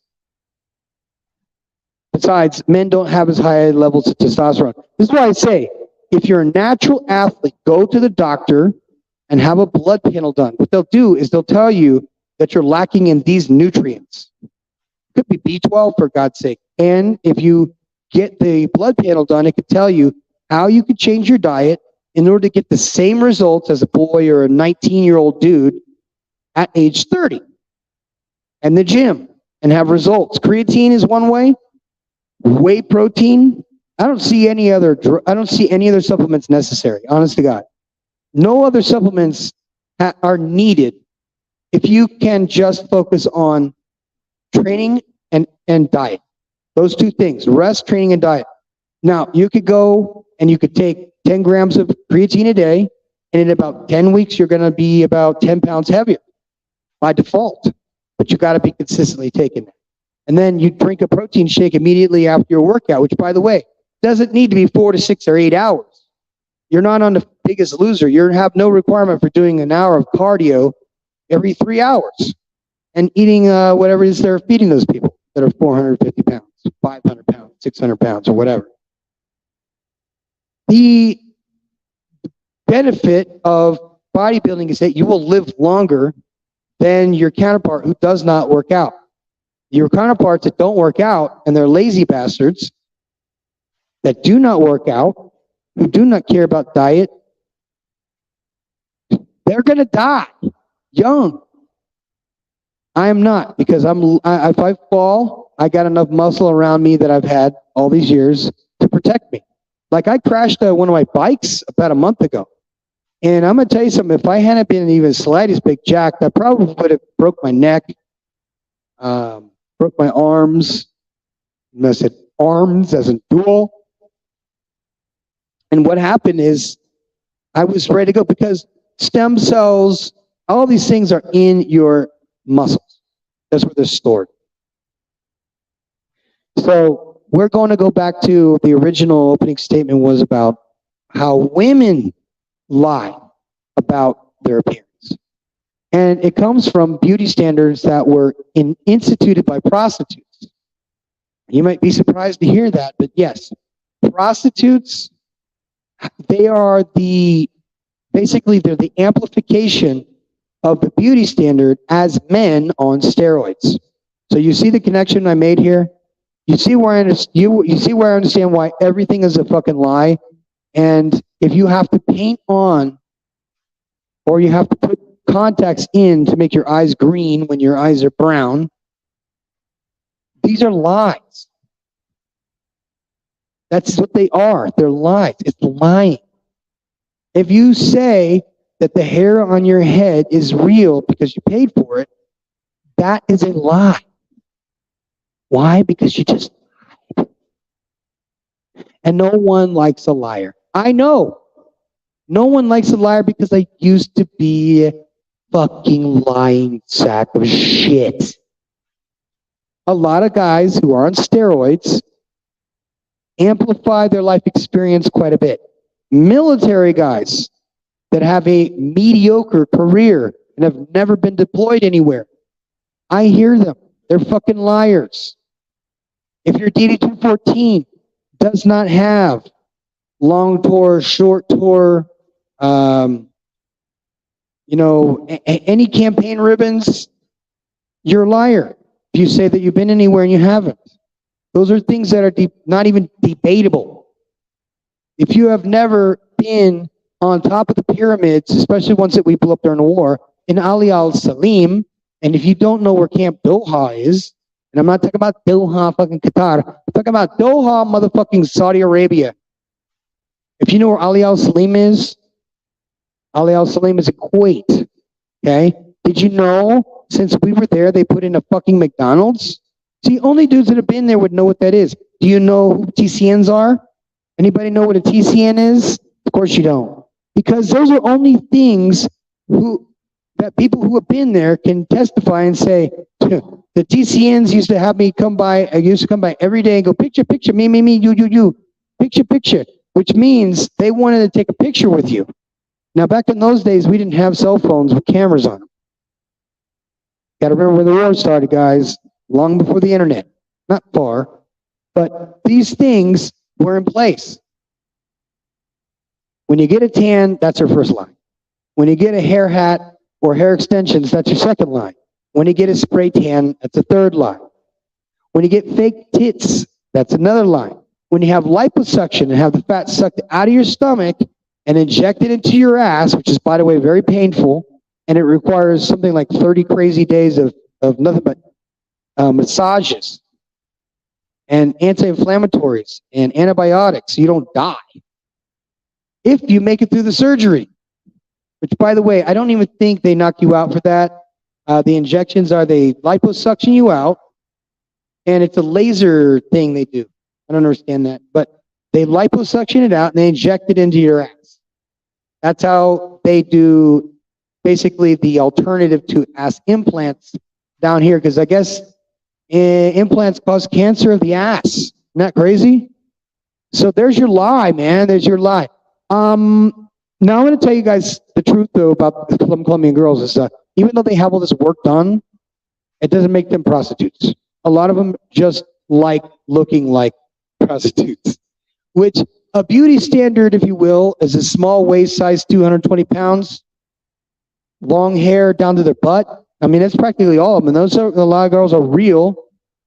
A: Besides, men don't have as high levels of testosterone. This is why I say, if you're a natural athlete, go to the doctor and have a blood panel done. What they'll do is they'll tell you that you're lacking in these nutrients. It could be B12 for God's sake. And if you get the blood panel done, it could tell you how you could change your diet in order to get the same results as a boy or a 19-year-old dude at age 30. And the gym and have results. Creatine is one way. Whey protein. I don't see any other supplements necessary, honest to God. No other supplements are needed if you can just focus on training and diet. Those two things, rest, training, and diet. Now, you could go and you could take 10 grams of creatine a day, and in about 10 weeks, you're going to be about 10 pounds heavier by default. But you got to be consistently taking that. And then you drink a protein shake immediately after your workout, which, by the way, doesn't need to be 4 to 6 or 8 hours. You're not on the Biggest Loser. You have no requirement for doing an hour of cardio every 3 hours and eating whatever it is they're feeding those people that are 450 pounds, 500 pounds, 600 pounds, or whatever. The benefit of bodybuilding is that you will live longer than your counterpart who does not work out. Your counterparts that don't work out, and they're lazy bastards that do not work out, who do not care about diet, they're going to die young. I am not, because if I fall, I got enough muscle around me that I've had all these years to protect me. Like, I crashed one of my bikes about a month ago. And I'm going to tell you something, if I hadn't been even slightest bit jacked, I probably would have broke my neck, broke my arms. I said arms as in dual. And what happened is I was ready to go because stem cells, all these things are in your muscles. That's where they're stored. So we're going to go back to the original opening statement was about how women lie about their appearance. And it comes from beauty standards that were instituted by prostitutes. You might be surprised to hear that, but yes, prostitutes, they are basically they're the amplification of the beauty standard as men on steroids. So you see the connection I made here? You see where you see where I understand why everything is a fucking lie? And if you have to paint on or you have to put contacts in to make your eyes green when your eyes are brown, these are lies. That's what they are. They're lies. It's lying. If you say that the hair on your head is real because you paid for it, that is a lie. Why? Because you just lied. And no one likes a liar. I know. No one likes a liar because I used to be a fucking lying sack of shit. A lot of guys who are on steroids amplify their life experience quite a bit. Military guys that have a mediocre career and have never been deployed anywhere. I hear them. They're fucking liars. If your DD-214 does not have long tour, short tour, any campaign ribbons, you're a liar. If you say that you've been anywhere and you haven't. Those are things that are not even debatable. If you have never been on top of the pyramids, especially ones that we blew up during the war, in Ali al-Salim, and if you don't know where Camp Doha is, and I'm not talking about Doha, fucking Qatar, I'm talking about Doha, motherfucking Saudi Arabia. If you know where Ali al-Salim is in Kuwait, okay? Did you know, since we were there, they put in a fucking McDonald's? See, only dudes that have been there would know what that is. Do you know who TCNs are? Anybody know what a TCN is? Of course you don't. Because those are only things that people who have been there can testify and say, the TCNs used to have me come by, I used to come by every day and go, picture, me, you, picture, which means they wanted to take a picture with you. Now, back in those days, we didn't have cell phones with cameras on them. Got to remember when the war started, guys, long before the internet. Not far. But these things were in place. When you get a tan, that's your first line. When you get a hair hat or hair extensions, that's your second line. When you get a spray tan, that's a third line. When you get fake tits, that's another line. When you have liposuction and have the fat sucked out of your stomach and injected into your ass, which is, by the way, very painful, and it requires something like 30 crazy days of nothing but massages and anti-inflammatories and antibiotics, you don't die if you make it through the surgery. Which, by the way, I don't even think they knock you out for that. The injections are they liposuction you out, and it's a laser thing they do. I don't understand that, but they liposuction it out and they inject it into your ass. That's how they do basically the alternative to ass implants down here, because I guess implants cause cancer of the ass. Isn't that crazy? So there's your lie, man. There's your lie. Now I'm going to tell you guys the truth, though, about the Colombian girls. Is even though they have all this work done, it doesn't make them prostitutes. A lot of them just like looking like prostitutes, which a beauty standard, if you will, is a small waist size, 220 pounds, long hair down to their butt. I mean, that's practically all of them. And a lot of girls are real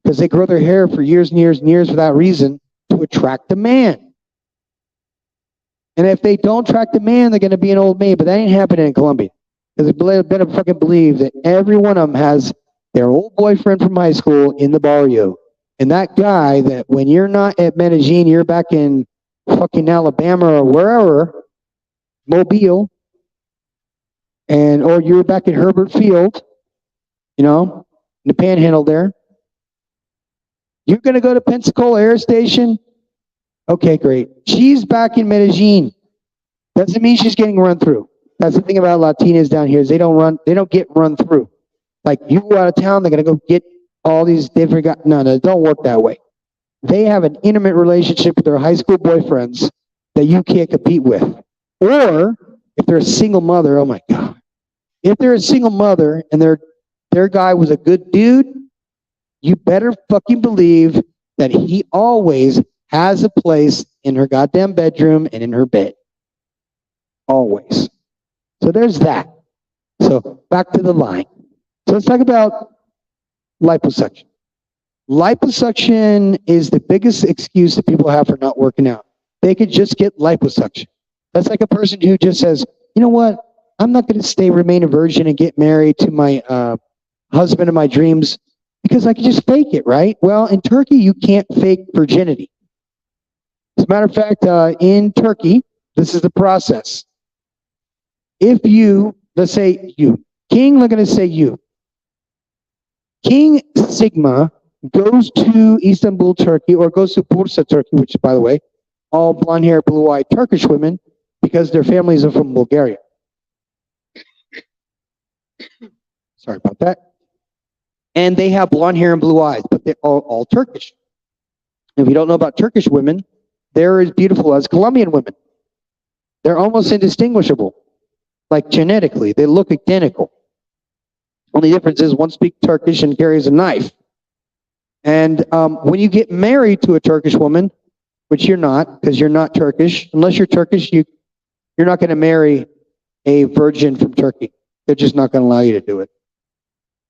A: because they grow their hair for years and years and years for that reason, to attract a man. And if they don't attract a man, they're going to be an old maid. But that ain't happening in Colombia. Because they better fucking believe that every one of them has their old boyfriend from high school in the barrio. And that guy that when you're not at Medellin, you're back in fucking Alabama or wherever, Mobile, or you're back at Herbert Field, in the Panhandle there. You're going to go to Pensacola Air Station? Okay, great. She's back in Medellin. Doesn't mean she's getting run through. That's the thing about Latinas down here is they don't get run through. Like, you go out of town, they're going to go get all these different guys. No, it don't work that way. They have an intimate relationship with their high school boyfriends that you can't compete with. Or, if they're a single mother, oh my God. If they're a single mother and their guy was a good dude, you better fucking believe that he always has a place in her goddamn bedroom and in her bed. Always. So there's that. So back to the line. So let's talk about liposuction. Liposuction is the biggest excuse that people have for not working out. They could just get liposuction. That's like a person who just says, you know what? I'm not going to remain a virgin and get married to my husband of my dreams because I can just fake it, right? Well, in Turkey, you can't fake virginity. As a matter of fact, in Turkey, this is the process. If you, let's say you, King, we're going to say you. King Sigma goes to Istanbul, Turkey, or goes to Bursa, Turkey, which is, by the way, all blonde hair, blue-eyed Turkish women because their families are from Bulgaria. Sorry about that. And they have blonde hair and blue eyes, but they're all Turkish. If you don't know about Turkish women, they're as beautiful as Colombian women. They're almost indistinguishable. Like genetically, they look identical. Only difference is one speaks Turkish and carries a knife. And when you get married to a Turkish woman, which you're not, because you're not Turkish, unless you're Turkish, you're not going to marry a virgin from Turkey. They're just not going to allow you to do it.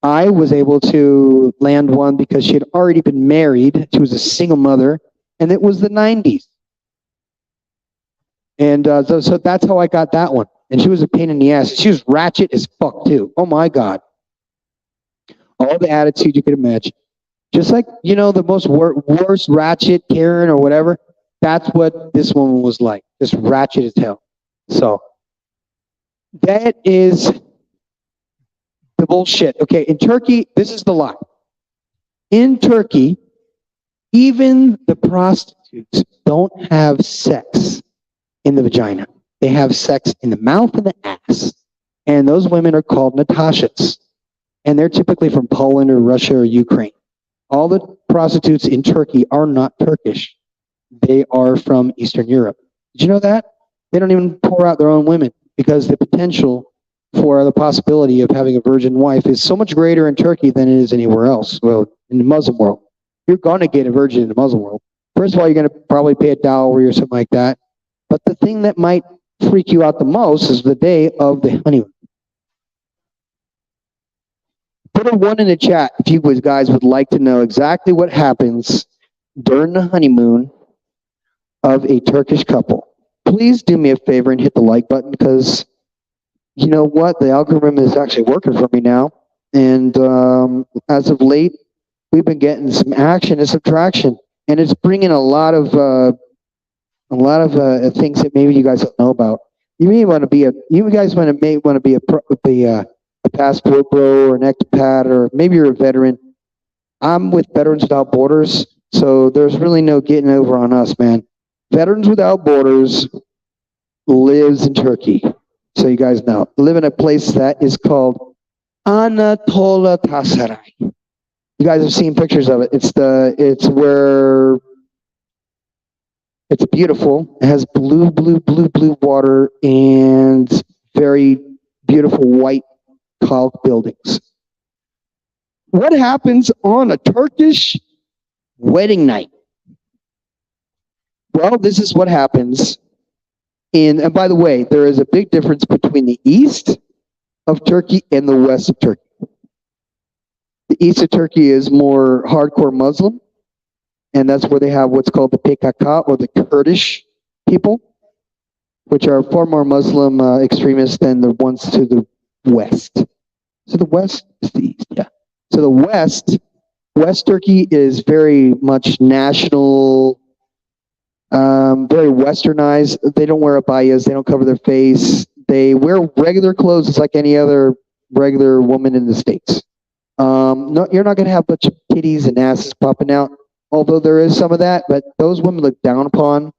A: I was able to land one because she had already been married. She was a single mother, and it was the 90s. And so that's how I got that one. And she was a pain in the ass. She was ratchet as fuck, too. Oh, my God. All the attitude you could imagine. Just like, the most worst ratchet Karen or whatever, that's what this woman was like. Just ratchet as hell. So, that is the bullshit. Okay, in Turkey, this is the lie. In Turkey, even the prostitutes don't have sex in the vagina. They have sex in the mouth and the ass. And those women are called Natashas. And they're typically from Poland or Russia or Ukraine. All the prostitutes in Turkey are not Turkish. They are from Eastern Europe. Did you know that? They don't even pour out their own women because the potential for the possibility of having a virgin wife is so much greater in Turkey than it is anywhere else. Well, in the Muslim world. You're going to get a virgin in the Muslim world. First of all, you're going to probably pay a dowry or something like that. But the thing that might freak you out the most is the day of the honeymoon. Put a 1 in the chat if you guys would like to know exactly what happens during the honeymoon of a Turkish couple. Please do me a favor and hit the like button, because you know what? The algorithm is actually working for me now. And as of late, we've been getting some action and some traction. And it's bringing a lot of things that maybe you guys don't know about. You may want to be a passport bro or an expat, or maybe you're a veteran. I'm with Veterans Without Borders, so there's really no getting over on us, man. Veterans Without Borders lives in Turkey, so you guys know. Live in a place that is called Anatolia Tasaray. You guys have seen pictures of it. It's beautiful. It has blue water and very beautiful white caulk buildings. What happens on a Turkish wedding night? Well, this is what happens and by the way, there is a big difference between the east of Turkey and the west of Turkey. The east of Turkey is more hardcore Muslim, and that's where they have what's called the PKK, or the Kurdish people, which are far more Muslim extremists than the ones to the west. So the west is the east, yeah. So the West Turkey is very much national, very westernized. They don't wear abayas, they don't cover their face. They wear regular clothes just like any other regular woman in the States. No, you're not going to have a bunch of titties and asses popping out, although there is some of that, but those women look down upon,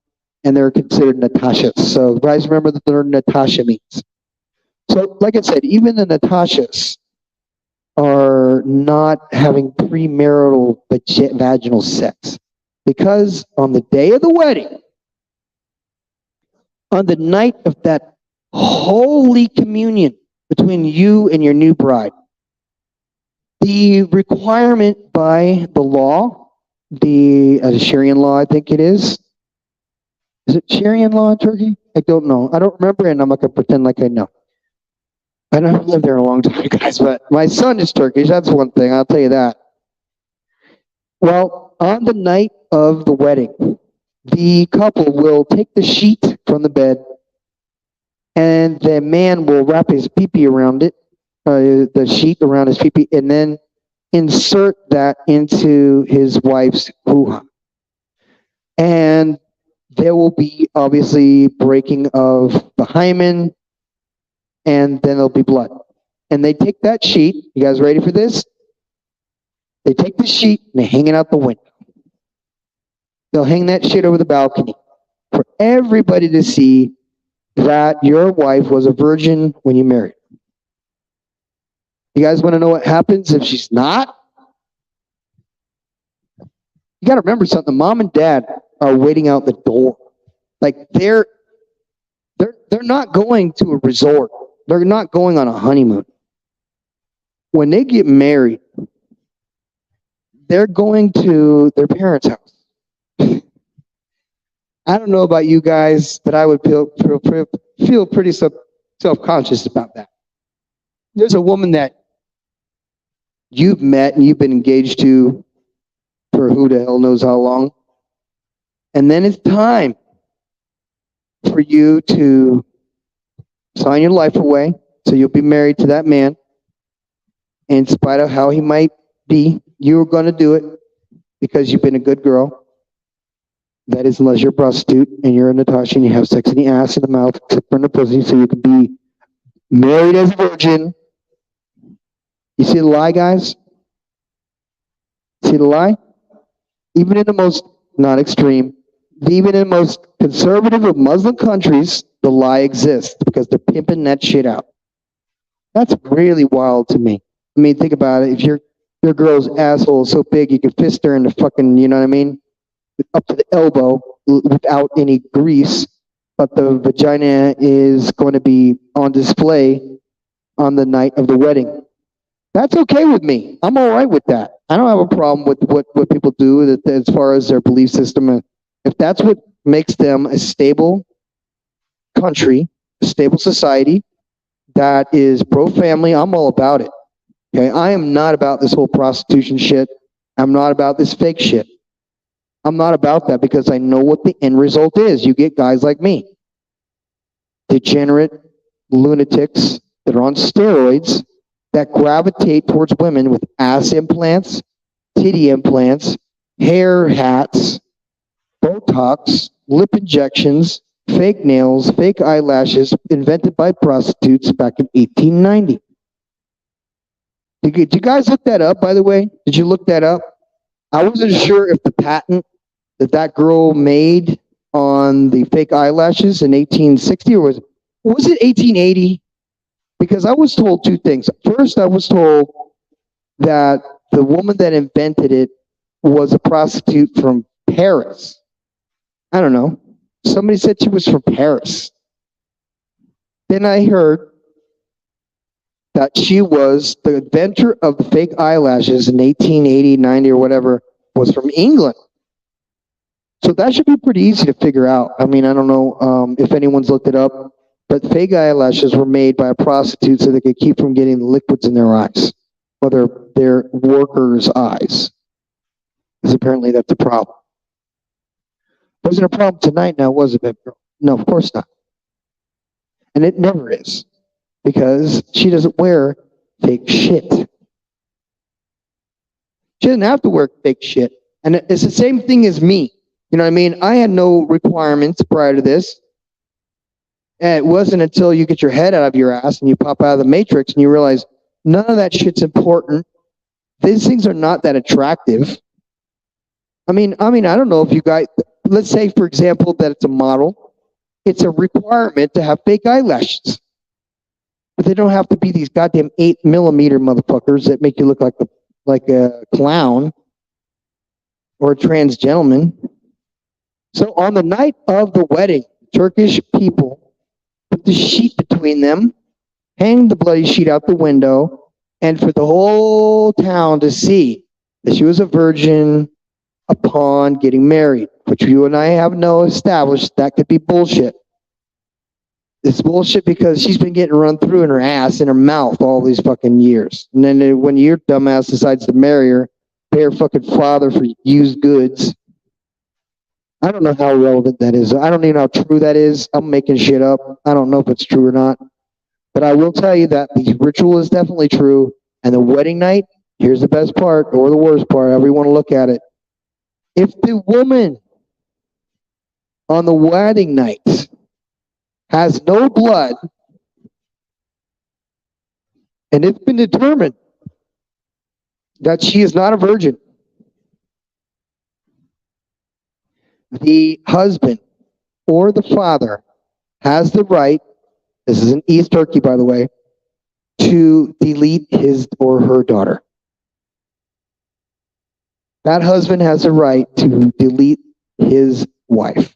A: and they're considered Natashas. So guys, remember that they're Natasha means. So like I said, even the Natashas are not having premarital vaginal sex, because on the day of the wedding, on the night of that holy communion between you and your new bride, the requirement by the law, the Syrian law, I think it is it Syrian law in Turkey? I don't know. I don't remember, and I'm not going to pretend like I know. I don't live there a long time, guys, but my son is Turkish. That's one thing, I'll tell you that. Well, on the night of the wedding, the couple will take the sheet from the bed, and the man will wrap his pee-pee around it, the sheet around his pee-pee, and then insert that into his wife's hoo-ha. And there will be, obviously, breaking of the hymen, and then there'll be blood. And they take that sheet, you guys ready for this? They take the sheet and they hang it out the window. They'll hang that shit over the balcony for everybody to see that your wife was a virgin when you married. You guys want to know what happens if she's not? You got to remember something. Mom and dad are waiting out the door. Like they're not going to a resort. They're not going on a honeymoon. When they get married, they're going to their parents' house. I don't know about you guys, but I would feel pretty self-conscious about that. There's a woman that you've met and you've been engaged to for who the hell knows how long. And then it's time for you to sign your life away. So you'll be married to that man. In spite of how he might be, you're going to do it because you've been a good girl. That is, unless you're a prostitute and you're a Natasha and you have sex in the ass and the mouth, except for in the pussy, so you can be married as a virgin. You see the lie, guys? See the lie? Even in the most, not extreme, even in the most conservative of Muslim countries, the lie exists because they're pimping that shit out. That's really wild to me. I mean, think about it. If your girl's asshole is so big, you can fist her in the fucking, you know what I mean? Up to the elbow without any grease, but the vagina is going to be on display on the night of the wedding. That's okay with me. I'm all right with that. I don't have a problem with what people do that as far as their belief system. And if that's what makes them a stable country, a stable society that is pro-family, I'm all about it. Okay, I am not about this whole prostitution shit. I'm not about this fake shit. I'm not about that because I know what the end result is. You get guys like me, degenerate lunatics that are on steroids that gravitate towards women with ass implants, titty implants, hair hats, Botox, lip injections, fake nails, fake eyelashes invented by prostitutes back in 1890. Did you guys look that up, by the way? Did you look that up? I wasn't sure if the patent that girl made on the fake eyelashes in 1860 or was it 1880? Because I was told two things. First, I was told that the woman that invented it was a prostitute from Paris. I don't know. Somebody said she was from Paris. Then I heard that she was the inventor of the fake eyelashes in 1880, 90 or whatever was from England. So that should be pretty easy to figure out. I mean, I don't know if anyone's looked it up, but fake eyelashes were made by a prostitute so they could keep from getting the liquids in their eyes or their workers' eyes. Because apparently that's a problem. Wasn't a problem tonight now, was it, baby girl? No, of course not. And it never is. Because she doesn't wear fake shit. She doesn't have to wear fake shit. And it's the same thing as me. You know what I mean? I had no requirements prior to this. And it wasn't until you get your head out of your ass and you pop out of the matrix and you realize none of that shit's important. These things are not that attractive. I mean, I don't know if you guys, let's say, for example, that it's a model. It's a requirement to have fake eyelashes. But they don't have to be these goddamn 8mm motherfuckers that make you look like a clown or a trans gentleman. So on the night of the wedding, Turkish people put the sheet between them, hang the bloody sheet out the window, and for the whole town to see that she was a virgin upon getting married, which you and I have established that could be bullshit. It's bullshit because she's been getting run through in her ass, in her mouth all these fucking years. And then when your dumbass decides to marry her, pay her fucking father for used goods. I don't know how relevant that is. I don't even know how true that is. I'm making shit up. I don't know if it's true or not. But I will tell you that the ritual is definitely true. And the wedding night, here's the best part, or the worst part, however you want to look at it. If the woman on the wedding night has no blood, and it's been determined that she is not a virgin, the husband or the father has the right, this is in East Turkey, by the way, to delete his or her daughter. That husband has a right to delete his wife.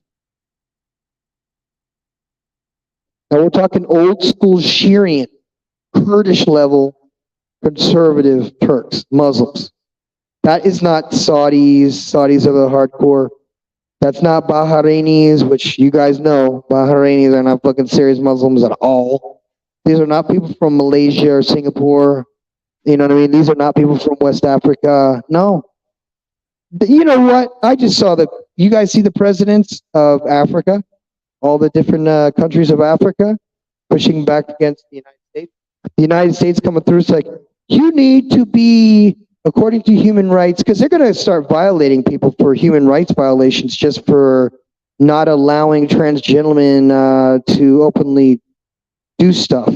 A: Now we're talking old school Syrian, Kurdish level conservative Turks, Muslims. That is not Saudis. Saudis are the hardcore. That's not Bahrainis, which you guys know. Bahrainis are not fucking serious Muslims at all. These are not people from Malaysia or Singapore. You know what I mean? These are not people from West Africa. No. You know what? I just saw that. You guys see the presidents of Africa? All the different countries of Africa pushing back against the United States. The United States coming through. It's like, you need to be, according to human rights, because they're going to start violating people for human rights violations just for not allowing trans gentlemen to openly do stuff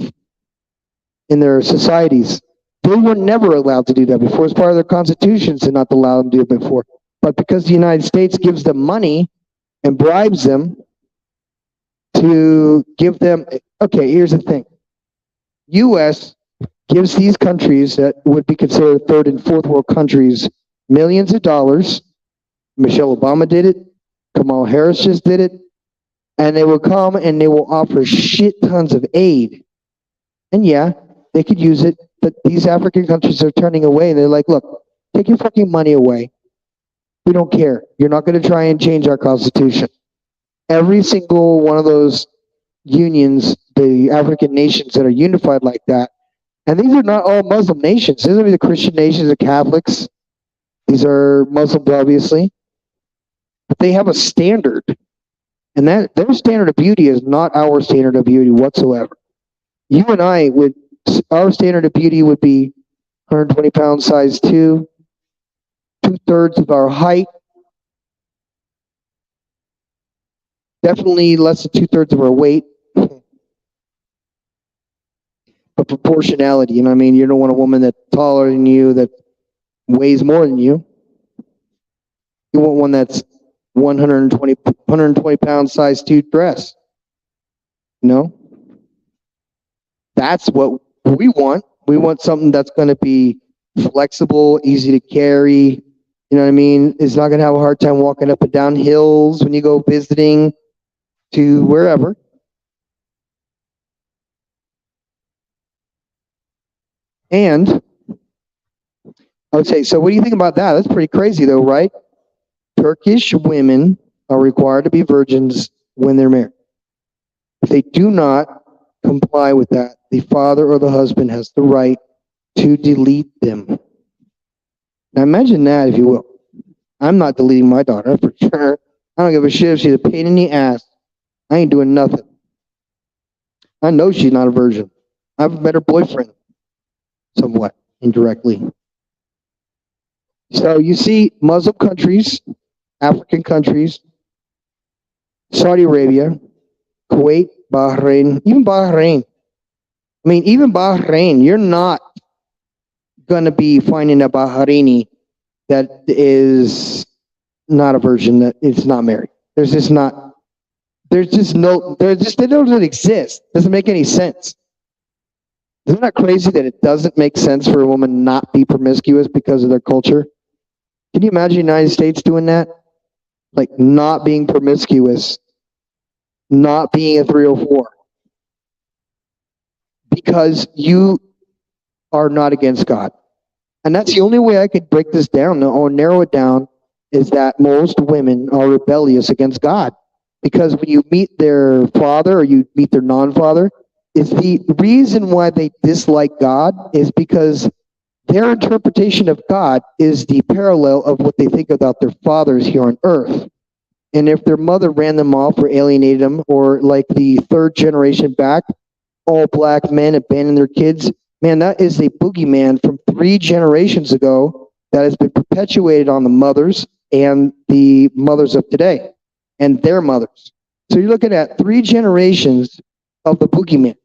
A: in their societies. They were never allowed to do that before. It's part of their constitutions to not allow them to do it before. But because the United States gives them money and bribes them to give them, okay, here's the thing. U.S. gives these countries that would be considered third and fourth world countries millions of dollars. Michelle Obama did it. Kamala Harris just did it. And they will come and they will offer shit tons of aid. And yeah, they could use it, but these African countries are turning away. They're like, look, Take your fucking money away. We don't care. You're not going to try and change our Constitution. Every single one of those unions, the African nations that are unified like that, and these are not all Muslim nations. These are the Christian nations, the Catholics. These are Muslims, obviously. But they have a standard. And that their standard of beauty is not our standard of beauty whatsoever. You and I would, our standard of beauty would be 120 pounds, size 2, 2/3 of our height, definitely less than 2/3 of our weight. But proportionality, you know what I mean? You don't want a woman that's taller than you, that weighs more than you. You want one that's 120 pounds, size 2 dress. You know? That's what we want. We want something that's going to be flexible, easy to carry. You know what I mean? It's not going to have a hard time walking up and down hills when you go visiting to wherever. And I would say, so what do you think about that? That's pretty crazy though, right? Turkish women are required to be virgins when they're married. If they do not comply with that, the father or the husband has the right to delete them. Now imagine that, if you will. I'm not deleting my daughter for sure. I don't give a shit if she's a pain in the ass. I ain't doing nothing. I know she's not a virgin. I have a better boyfriend, somewhat, indirectly. So you see Muslim countries, African countries, Saudi Arabia, Kuwait, Bahrain, even Bahrain. I mean, even Bahrain, you're not going to be finding a Bahraini that is not a virgin, that is not married. There's just not, there's just no, they don't exist. Doesn't make any sense. Isn't that crazy that it doesn't make sense for a woman not be promiscuous because of their culture? Can you imagine the United States doing that? Like not being promiscuous, not being a 304. Because you are not against God. And that's the only way I could break this down or narrow it down, is that most women are rebellious against God. Because when you meet their father or you meet their non-father, is the reason why they dislike God is because their interpretation of God is the parallel of what they think about their fathers here on earth. And if their mother ran them off or alienated them, or like the third generation back, all black men abandon their kids, man, that is a boogeyman from 3 generations ago that has been perpetuated on the mothers and the mothers of today and their mothers. So you're looking at 3 generations of the boogeyman.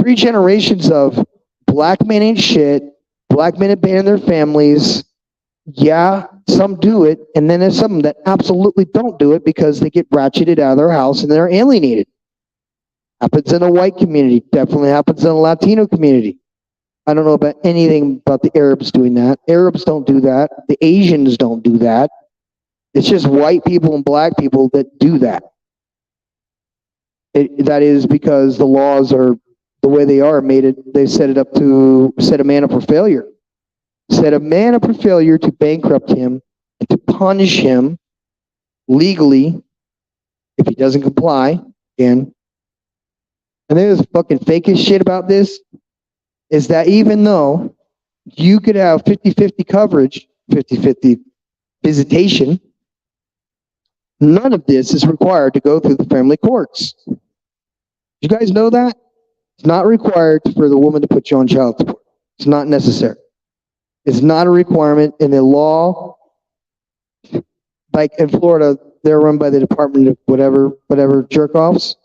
A: 3 generations of black men ain't shit, black men abandon their families. Yeah, some do it, and then there's some that absolutely don't do it because they get ratcheted out of their house and they're alienated. Happens in the white community, definitely happens in the Latino community. I don't know about anything about the Arabs doing that. Arabs don't do that. The Asians don't do that. It's just white people and black people that do that. That is because the laws are the way they are, they set it up to set a man up for failure. Set a man up for failure to bankrupt him and to punish him legally if he doesn't comply. Again, and there's fucking fakest shit about this, is that even though you could have 50-50 coverage, 50-50 visitation, none of this is required to go through the family courts. You guys know that? It's not required for the woman to put you on child support. It's not necessary. It's not a requirement in the law. Like in Florida, they're run by the Department of whatever jerk-offs.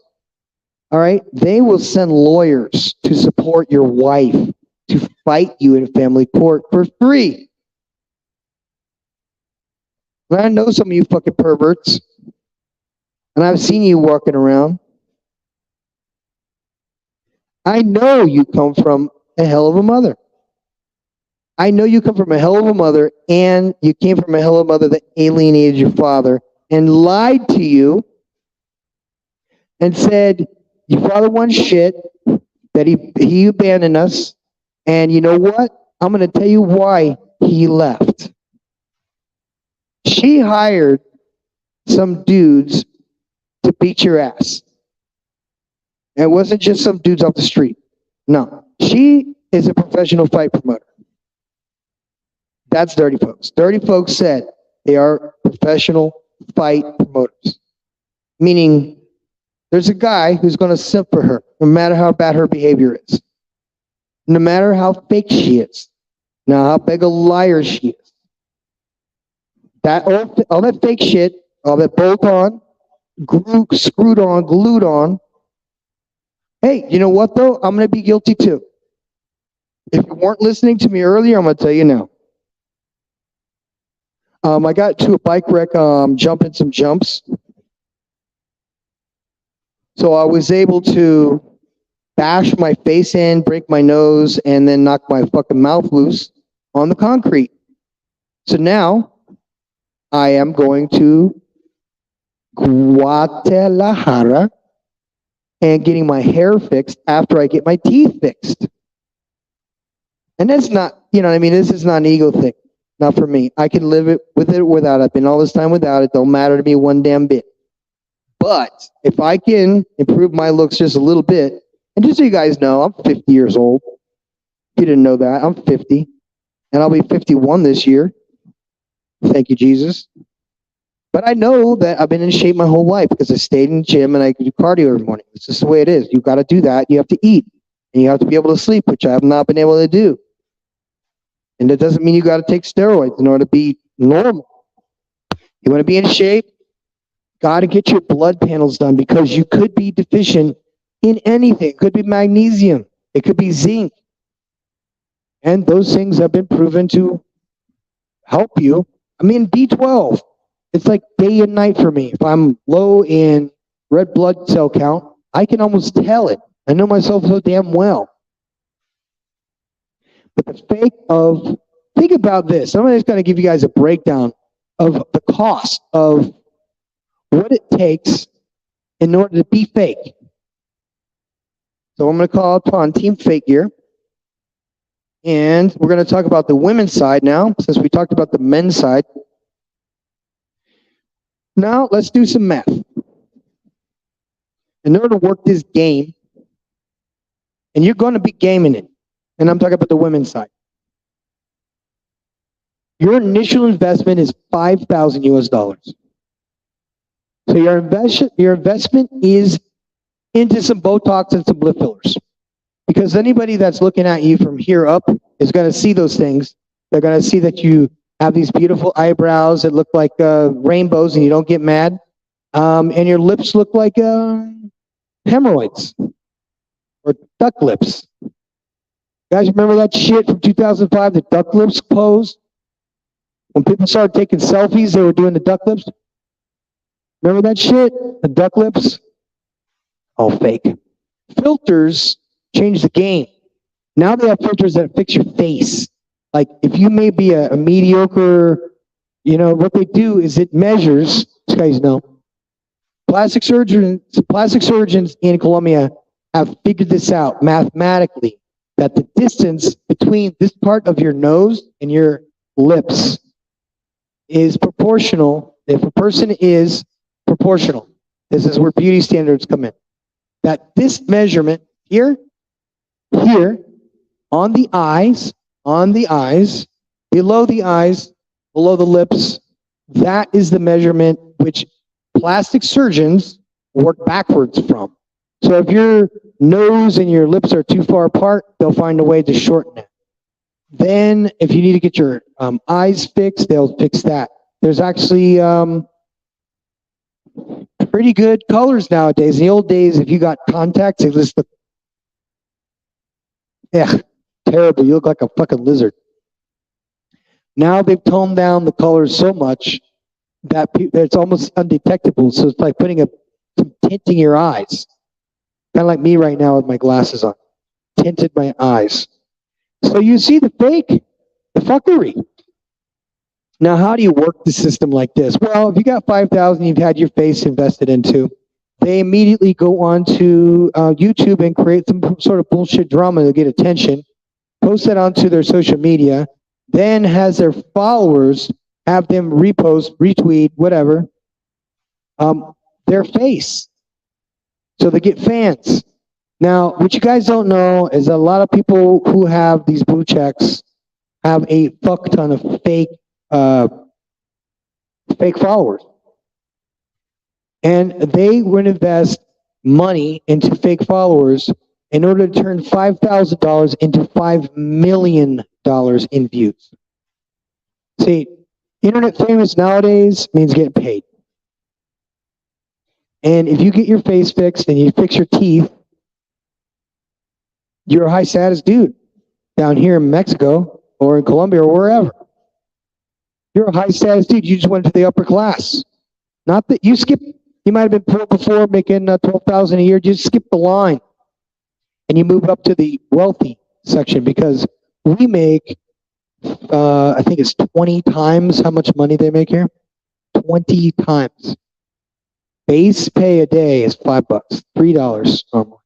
A: All right? They will send lawyers to support your wife to fight you in family court for free. And I know some of you fucking perverts. And I've seen you walking around. I know you come from a hell of a mother. I know you come from a hell of a mother, and you came from a hell of a mother that alienated your father and lied to you and said your father won shit, that he abandoned us, and you know what? I'm going to tell you why he left. She hired some dudes to beat your ass. And it wasn't just some dudes off the street. No. She is a professional fight promoter. That's Dirty Folks. Dirty Folks said they are professional fight promoters. Meaning, there's a guy who's going to simp for her, no matter how bad her behavior is. No matter how fake she is. No, how big a liar she is. All that fake shit, all that bolt on, screwed on, glued on. Hey, you know what though? I'm going to be guilty too. If you weren't listening to me earlier, I'm going to tell you now. I got to a bike wreck, jumping some jumps. So I was able to bash my face in, break my nose, and then knock my fucking mouth loose on the concrete. So now I am going to Guadalajara and getting my hair fixed after I get my teeth fixed. And that's not, you know what I mean? This is not an ego thing. Not for me. I can live with it without it. I've been all this time without it. Don't matter to me one damn bit. But if I can improve my looks just a little bit, and just so you guys know, I'm 50 years old. You didn't know that. I'm 50. And I'll be 51 this year. Thank you, Jesus. But I know that I've been in shape my whole life because I stayed in the gym and I do cardio every morning. It's just the way it is. You've got to do that. You have to eat. And you have to be able to sleep, which I have not been able to do. And that doesn't mean you got to take steroids in order to be normal. You want to be in shape? Got to get your blood panels done because you could be deficient in anything. It could be magnesium. It could be zinc. And those things have been proven to help you. I mean, B12. It's like day and night for me. If I'm low in red blood cell count, I can almost tell it. I know myself so damn well. But the fake of, think about this. I'm just going to give you guys a breakdown of the cost of what it takes in order to be fake. So I'm going to call upon Team Fake Gear. And we're going to talk about the women's side now, since we talked about the men's side. Now, let's do some math. In order to work this game, and you're going to be gaming it, and I'm talking about the women's side. Your initial investment is $5,000 US. So your investment is into some Botox and some lip fillers. Because anybody that's looking at you from here up is going to see those things. They're going to see that you have these beautiful eyebrows that look like rainbows and you don't get mad. And your lips look like hemorrhoids or duck lips. Guys, remember that shit from 2005, the duck lips pose? When people started taking selfies, they were doing the duck lips. Remember that shit? The duck lips? All fake. Filters change the game. Now they have filters that fix your face. Like if you may be a mediocre, you know, what they do is it measures, you guys know, plastic surgeons in Colombia have figured this out mathematically, that the distance between this part of your nose and your lips is proportional. If a person is proportional, this is where beauty standards come in. That this measurement here, on the eyes, below the eyes, below the lips, that is the measurement which plastic surgeons work backwards from. So if your nose and your lips are too far apart, they'll find a way to shorten it. Then if you need to get your eyes fixed, they'll fix that. There's actually pretty good colors nowadays. In the old days, if you got contacts, it just looked, yeah, terrible. You look like a fucking lizard. Now they've toned down the colors so much that it's almost undetectable. So it's like putting some tint in your eyes. Kind of like me right now with my glasses on. Tinted my eyes. So you see the fake, the fuckery. Now, how do you work the system like this? Well, if you got $5,000 you've had your face invested into, they immediately go on to YouTube and create some sort of bullshit drama to get attention, post that onto their social media, then has their followers have them repost, retweet, whatever, their face. So they get fans. Now, what you guys don't know is a lot of people who have these blue checks have a fuck ton of fake followers. And they would invest money into fake followers in order to turn $5,000 into $5 million in views. See, internet famous nowadays means getting paid. And if you get your face fixed and you fix your teeth, you're a high status dude down here in Mexico or in Colombia or wherever. You're a high status dude. You just went to the upper class. Not that you skip. You might have been poor before, making $12,000 a year. Just skip the line, and you move up to the wealthy section because we make. I think it's 20 times how much money they make here. 20 times. Base pay a day is $5, $3 normally.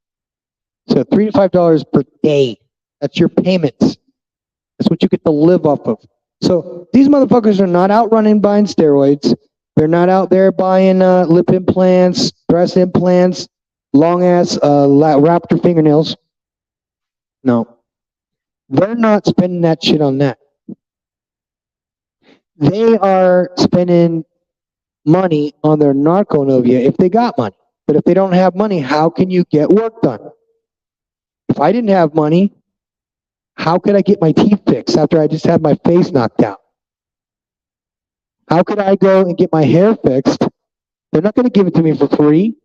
A: So $3 to $5 per day. That's your payments. That's what you get to live off of. So these motherfuckers are not out running buying steroids. They're not out there buying lip implants, breast implants, long ass raptor fingernails. No. They're not spending that shit on that. They are spending money on their narconovia if they got money. But if they don't have money, how can you get work done? If I didn't have money, how could I get my teeth fixed after I just had my face knocked out? How could I go and get my hair fixed? They're not going to give it to me for free.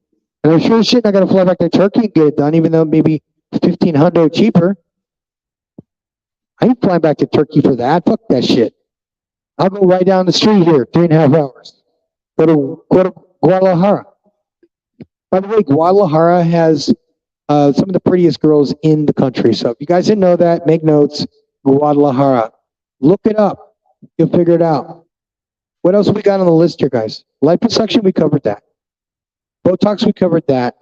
A: And I'm sure shit not going to fly back to Turkey and get it done, even though maybe $1,500 cheaper. I ain't flying back to Turkey for that. Fuck that shit. I'll go right down the street here, 3.5 hours. Go to Guadalajara. By the way, Guadalajara has some of the prettiest girls in the country. So if you guys didn't know that, make notes. Guadalajara. Look it up. You'll figure it out. What else have we got on the list here, guys? Liposuction, we covered that. Botox, we covered that.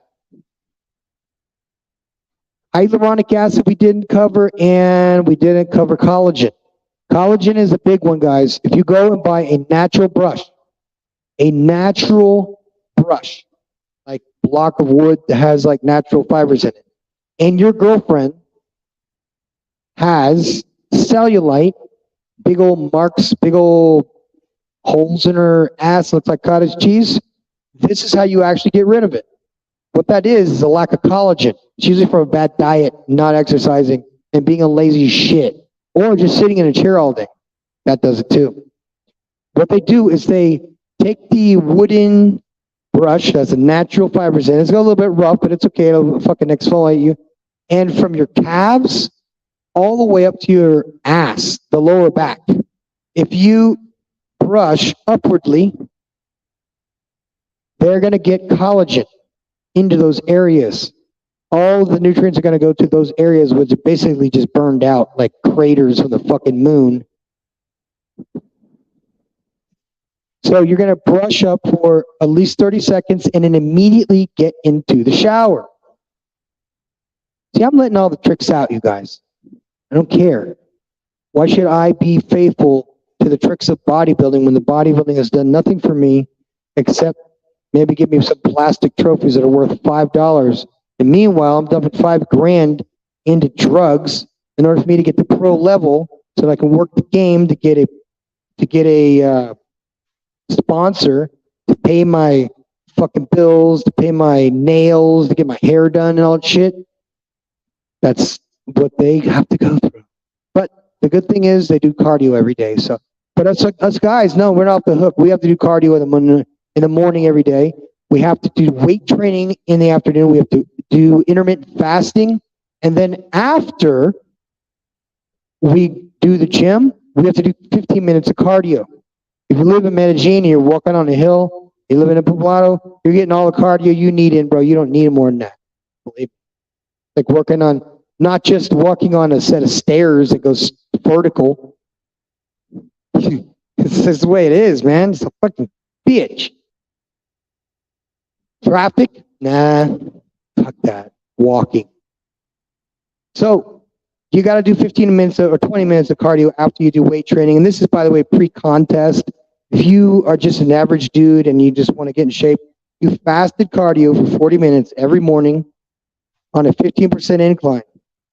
A: Hyaluronic acid, we didn't cover, and we didn't cover collagen. Collagen is a big one, guys. If you go and buy a natural brush, like block of wood that has like natural fibers in it, and your girlfriend has cellulite, big old marks, big old holes in her ass, looks like cottage cheese, this is how you actually get rid of it. What that is a lack of collagen. It's usually from a bad diet, not exercising, and being a lazy shit, or just sitting in a chair all day. That does it too. What they do is they take the wooden brush that's a natural fibers in it. It's got a little bit rough, but it's okay. It'll fucking exfoliate you. And from your calves all the way up to your ass, the lower back. If you brush upwardly, they're going to get collagen into those areas. All the nutrients are going to go to those areas which are basically just burned out like craters from the fucking moon. So you're going to brush up for at least 30 seconds and then immediately get into the shower. See, I'm letting all the tricks out, you guys. I don't care. Why should I be faithful to the tricks of bodybuilding when the bodybuilding has done nothing for me except maybe give me some plastic trophies that are worth $5? And meanwhile, I'm dumping $5,000 into drugs in order for me to get the pro level so that I can work the game to get a sponsor, to pay my fucking bills, to pay my nails, to get my hair done and all that shit. That's what they have to go through. But the good thing is they do cardio every day. So, but us guys, no, we're not off the hook. We have to do cardio in the morning every day. We have to do weight training in the afternoon. We have to do intermittent fasting. And then after we do the gym, we have to do 15 minutes of cardio. If you live in Medellin, you're walking on a hill, you live in a poblado, you're getting all the cardio you need in, bro. You don't need more than that. Believe me. Like working on, not just walking on a set of stairs that goes vertical. It's the way it is, man. It's a fucking bitch. Traffic? Nah. Fuck that. Walking. So, You got to do 15 minutes or 20 minutes of cardio after you do weight training. And this is, by the way, pre-contest. If you are just an average dude and you just want to get in shape, you fasted cardio for 40 minutes every morning on a 15% incline.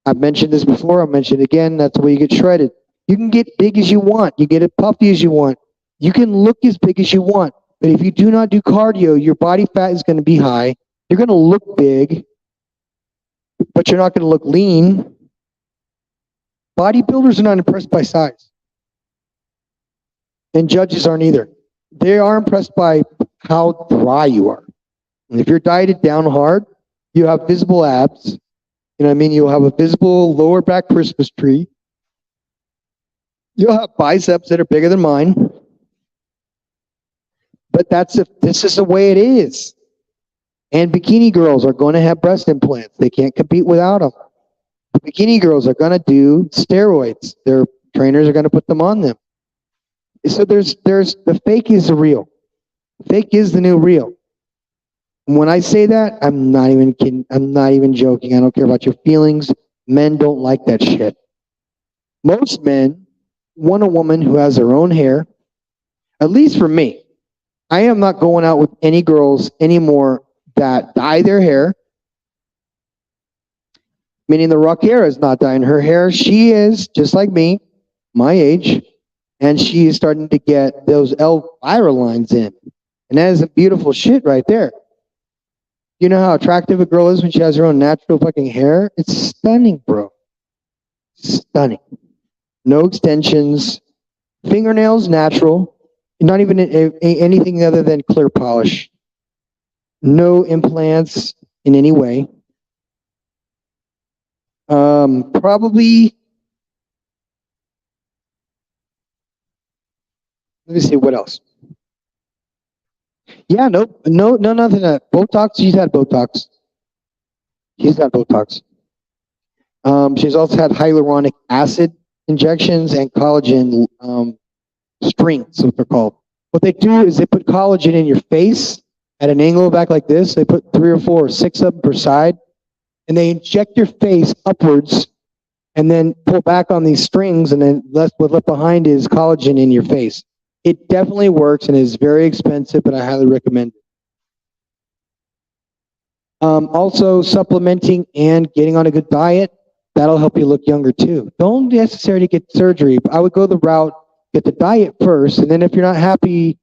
A: I've mentioned this before. I'll mention it again. That's the way you get shredded. You can get big as you want. You get as puffy as you want. You can look as big as you want. But if you do not do cardio, your body fat is going to be high. You're going to look big, but you're not going to look lean. Bodybuilders are not impressed by size. And judges aren't either. They are impressed by how dry you are. And if you're dieted down hard, you have visible abs. You know what I mean? You'll have a visible lower back Christmas tree. You'll have biceps that are bigger than mine. But this is the way it is. And bikini girls are going to have breast implants. They can't compete without them. The bikini girls are going to do steroids. Their trainers are going to put them on them. So there's the fake is the real. Fake is the new real. And when I say that, I'm not even kidding. I'm not even joking. I don't care about your feelings. Men don't like that shit. Most men want a woman who has her own hair. At least for me. I am not going out with any girls anymore that dye their hair. Meaning the Rockera is not dyeing her hair. She is, just like me, my age, and she is starting to get those Elvira lines in. And that is a beautiful shit right there. You know how attractive a girl is when she has her own natural fucking hair? It's stunning, bro. Stunning. No extensions. Fingernails natural. Not even anything other than clear polish. No implants in any way. Probably, let me see, what else? Yeah, no, nothing. Botox, she's had Botox. She's had Botox. She's also had hyaluronic acid injections and collagen strings, what they're called. What they do is they put collagen in your face at an angle back like this. They put 3 or 4 or 6 of them per side, and they inject your face upwards and then pull back on these strings, and then what's left behind is collagen in your face. It definitely works and is very expensive, but I highly recommend it. Also, supplementing and getting on a good diet, that'll help you look younger too. Don't necessarily get surgery. I would go the route, get the diet first, and then if you're not happy,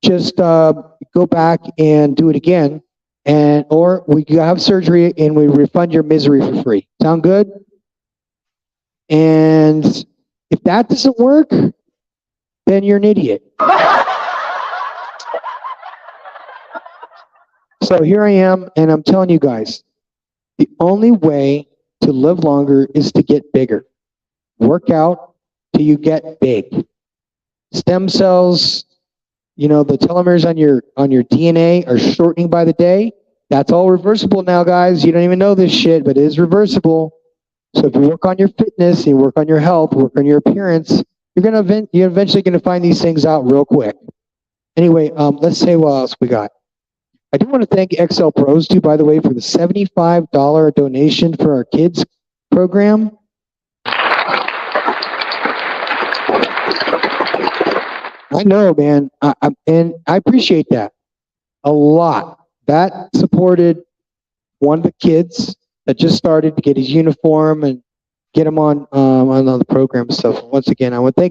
A: just go back and do it again. Or we have surgery and we refund your misery for free. Sound good? And if that doesn't work, then you're an idiot. So here I am, and I'm telling you guys, the only way to live longer is to get bigger. Work out till you get big. Stem cells, you know, the telomeres on your DNA are shortening by the day. That's all reversible now, guys. You don't even know this shit, but it is reversible. So if you work on your fitness, you work on your health, work on your appearance, you're eventually gonna find these things out real quick. Anyway, let's say what else we got. I do want to thank XL Pros too, by the way, for the $75 donation for our kids program. I know, man, and I appreciate that a lot. That supported one of the kids that just started to get his uniform and get him on the program and stuff. Once again, I want to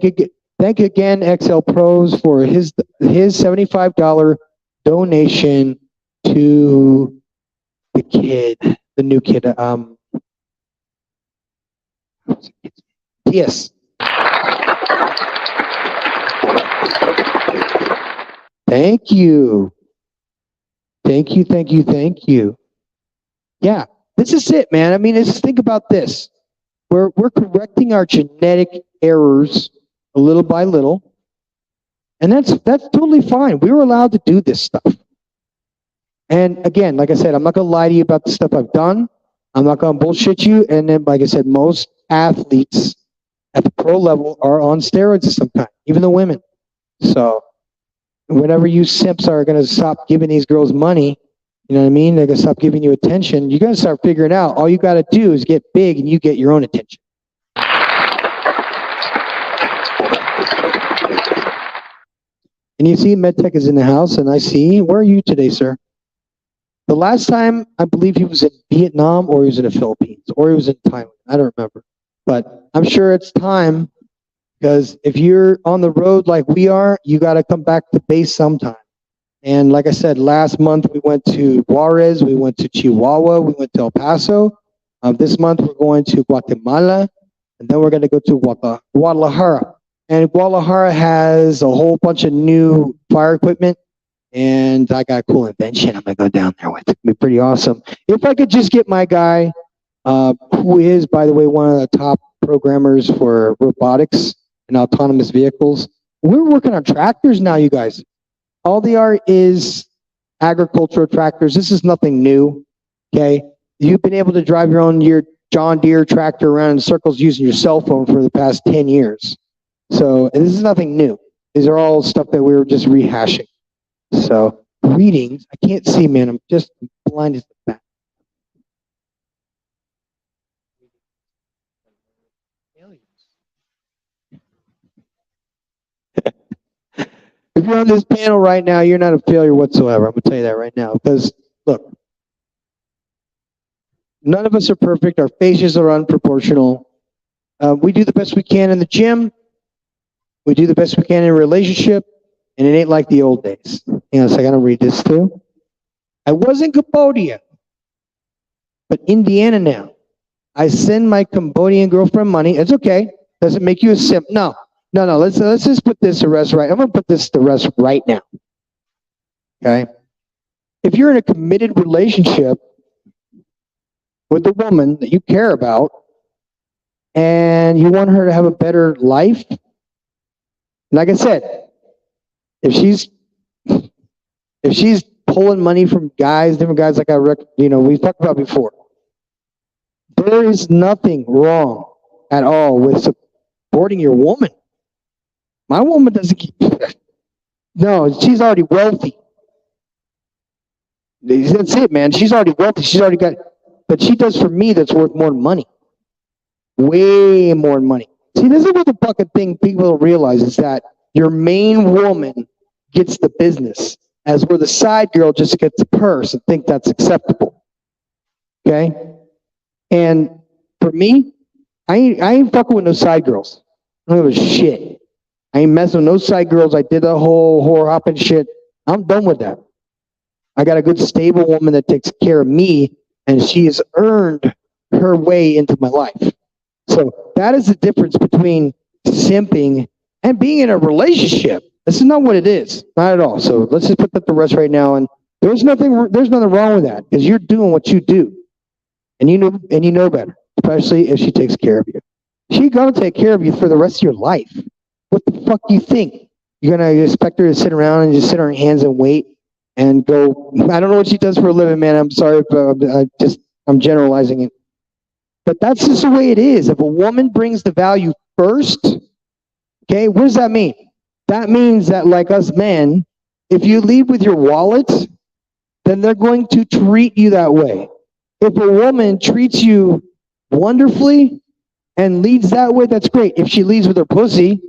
A: thank again XL Pros for his $75 donation to the kid, the new kid. Yes. Thank you. Thank you, thank you, thank you. Yeah, this is it, man. I mean, just think about this. We're correcting our genetic errors a little by little, and that's totally fine. We were allowed to do this stuff. And again, like I said, I'm not gonna lie to you about the stuff I've done. I'm not gonna bullshit you. And then, like I said, most athletes at the pro level are on steroids of some kind, even the women. So whenever you simps are gonna stop giving these girls money, you know what I mean? They're gonna stop giving you attention. You gotta start figuring out all you gotta do is get big and you get your own attention. And you see MedTech is in the house, and I see, where are you today, sir? The last time, I believe he was in Vietnam, or he was in the Philippines, or he was in Thailand. I don't remember. But I'm sure it's time, because if you're on the road like we are, you got to come back to base sometime. And like I said, last month we went to Juarez, we went to Chihuahua, we went to El Paso. This month we're going to Guatemala, and then we're going to go to Guadalajara. And Guadalajara has a whole bunch of new fire equipment, and I got a cool invention I'm going to go down there with. It's going to be pretty awesome. If I could just get my guy, who is, by the way, one of the top programmers for robotics and autonomous vehicles. We're working on tractors now, you guys. All the art is agricultural tractors. This is nothing new, okay? You've been able to drive your John Deere tractor around in circles using your cell phone for the past 10 years. So, and this is nothing new. These are all stuff that we were just rehashing. So, readings, I can't see, man. I'm just blind as the bat. If you're on this panel right now, you're not a failure whatsoever. I'm going to tell you that right now. Because, look, none of us are perfect. Our faces are unproportional. We do the best we can in the gym. We do the best we can in a relationship. And it ain't like the old days. Hang on a second, I'm going to read this too. I was in Cambodia, but Indiana now. I send my Cambodian girlfriend money. It's okay. Doesn't make you a simp. No. Let's just put this to rest right. I'm going to put this to rest right now. Okay? If you're in a committed relationship with a woman that you care about and you want her to have a better life, like I said, if she's pulling money from guys, different guys like we've talked about before, there is nothing wrong at all with supporting your woman. My woman doesn't keep. No, she's already wealthy. That's it, man. She's already wealthy. She's already got. But she does for me that's worth more money. Way more money. See, this is what the fucking thing people don't realize is that your main woman gets the business, as where the side girl just gets the purse and think that's acceptable. Okay? And for me, I ain't fucking with no side girls. I don't give a shit. I ain't messing with no side girls. I did the whole whore hopping shit. I'm done with that. I got a good stable woman that takes care of me, and she has earned her way into my life. So that is the difference between simping and being in a relationship. This is not what it is. Not at all. So let's just put that to rest right now. And there's nothing wrong with that, because you're doing what you do. And you know better, especially if she takes care of you. She's gonna take care of you for the rest of your life. What the fuck do you think? You're gonna expect her to sit around and just sit on her hands and wait and go? I don't know what she does for a living, man. I'm sorry, but I'm generalizing it. But that's just the way it is. If a woman brings the value first, okay, what does that mean? That means that, like us men, if you leave with your wallet, then they're going to treat you that way. If a woman treats you wonderfully and leads that way, that's great. If she leads with her pussy,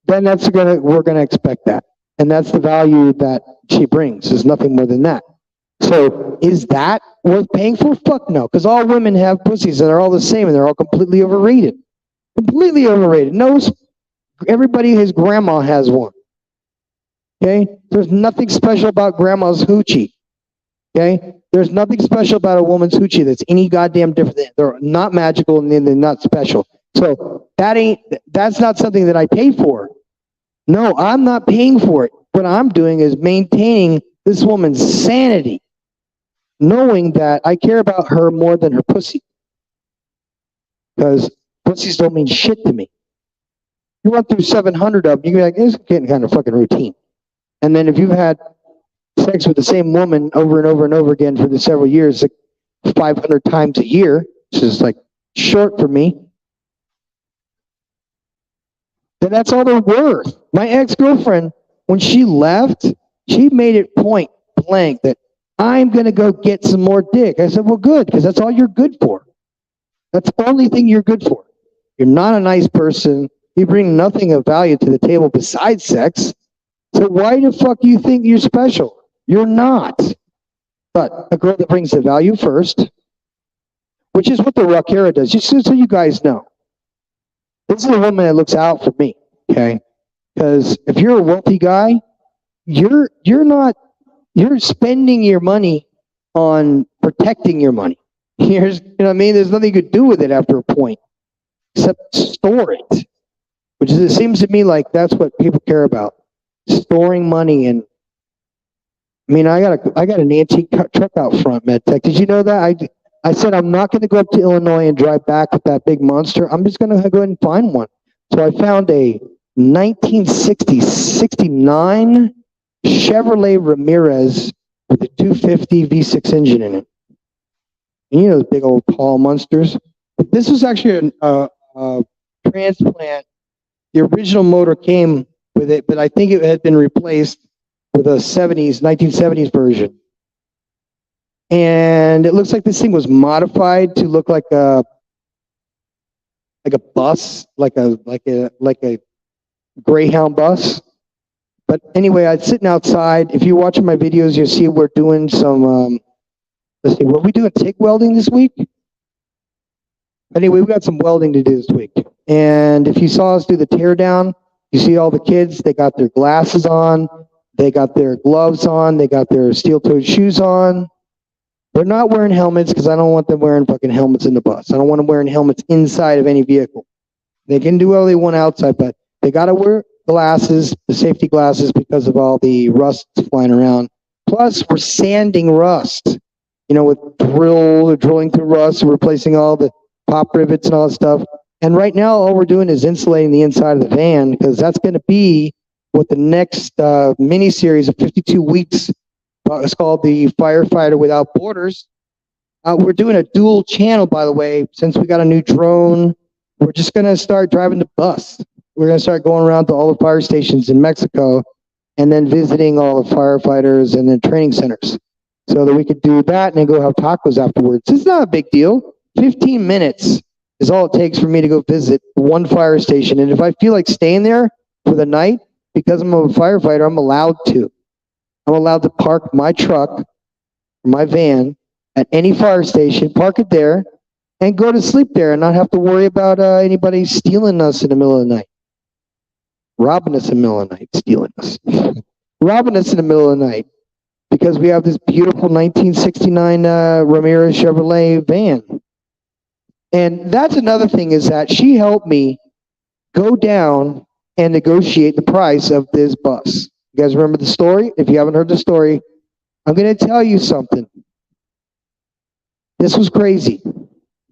A: then we're gonna expect that. And that's the value that she brings. There's nothing more than that. So is that worth paying for? Fuck no. Because all women have pussies and they're all the same and they're all completely overrated. Completely overrated. No, everybody, his grandma has one. Okay? There's nothing special about grandma's hoochie. Okay? There's nothing special about a woman's hoochie that's any goddamn different. They're not magical and they're not special. So that's not something that I pay for. No, I'm not paying for it. What I'm doing is maintaining this woman's sanity, knowing that I care about her more than her pussy. Because pussies don't mean shit to me. You run through 700 of them, you can be like, it's getting kind of fucking routine. And then if you've had sex with the same woman over and over and over again for the several years, like 500 times a year, which is like short for me, then that's all they're worth. My ex-girlfriend, when she left, she made it point blank that I'm going to go get some more dick. I said, well, good, because that's all you're good for. That's the only thing you're good for. You're not a nice person. You bring nothing of value to the table besides sex. So why the fuck do you think you're special? You're not. But a girl that brings the value first, which is what the Rockera does, just so you guys know. This is a woman that looks out for me, okay? Because if you're a wealthy guy, you're spending your money on protecting your money. You know what I mean? There's nothing you could do with it after a point except store it, which is, it seems to me like that's what people care about, storing money. And I mean, I got an antique truck out front, MedTech. Did you know that? I said I'm not going to go up to Illinois and drive back with that big monster. I'm just going to go ahead and find one. So I found a 1969 Chevrolet Ramirez with a 250 V6 engine in it. And you know those big old tall monsters. But this was actually a transplant. The original motor came with it, but I think it had been replaced with a 1970s version. And it looks like this thing was modified to look like a bus, like a Greyhound bus. But anyway, I'm sitting outside. If you're watching my videos, you'll see we're doing some. Let's see, what we doing? TIG welding this week. Anyway, we got some welding to do this week. And if you saw us do the teardown, you see all the kids. They got their glasses on. They got their gloves on. They got their steel-toed shoes on. They're not wearing helmets because I don't want them wearing fucking helmets in the bus. I don't want them wearing helmets inside of any vehicle. They can do all they want outside, but they got to wear glasses, the safety glasses, because of all the rust flying around. Plus, we're sanding rust, you know, with drilling through rust, replacing all the pop rivets and all that stuff. And right now, all we're doing is insulating the inside of the van, because that's going to be what the next mini-series of 52 weeks is called, the Firefighter Without Borders. We're doing a dual channel, by the way, since we got a new drone. We're just going to start driving the bus. We're going to start going around to all the fire stations in Mexico and then visiting all the firefighters and then training centers so that we could do that and then go have tacos afterwards. It's not a big deal. 15 minutes is all it takes for me to go visit one fire station. And if I feel like staying there for the night, because I'm a firefighter, I'm allowed to. I'm allowed to park my truck or my van at any fire station, park it there, and go to sleep there and not have to worry about anybody stealing us in the middle of the night. Robbing us in the middle of the night, stealing us. Robbing us in the middle of the night because we have this beautiful 1969 Ramirez Chevrolet van. And that's another thing, is that she helped me go down and negotiate the price of this bus. You guys remember the story? If you haven't heard the story, I'm going to tell you something. This was crazy.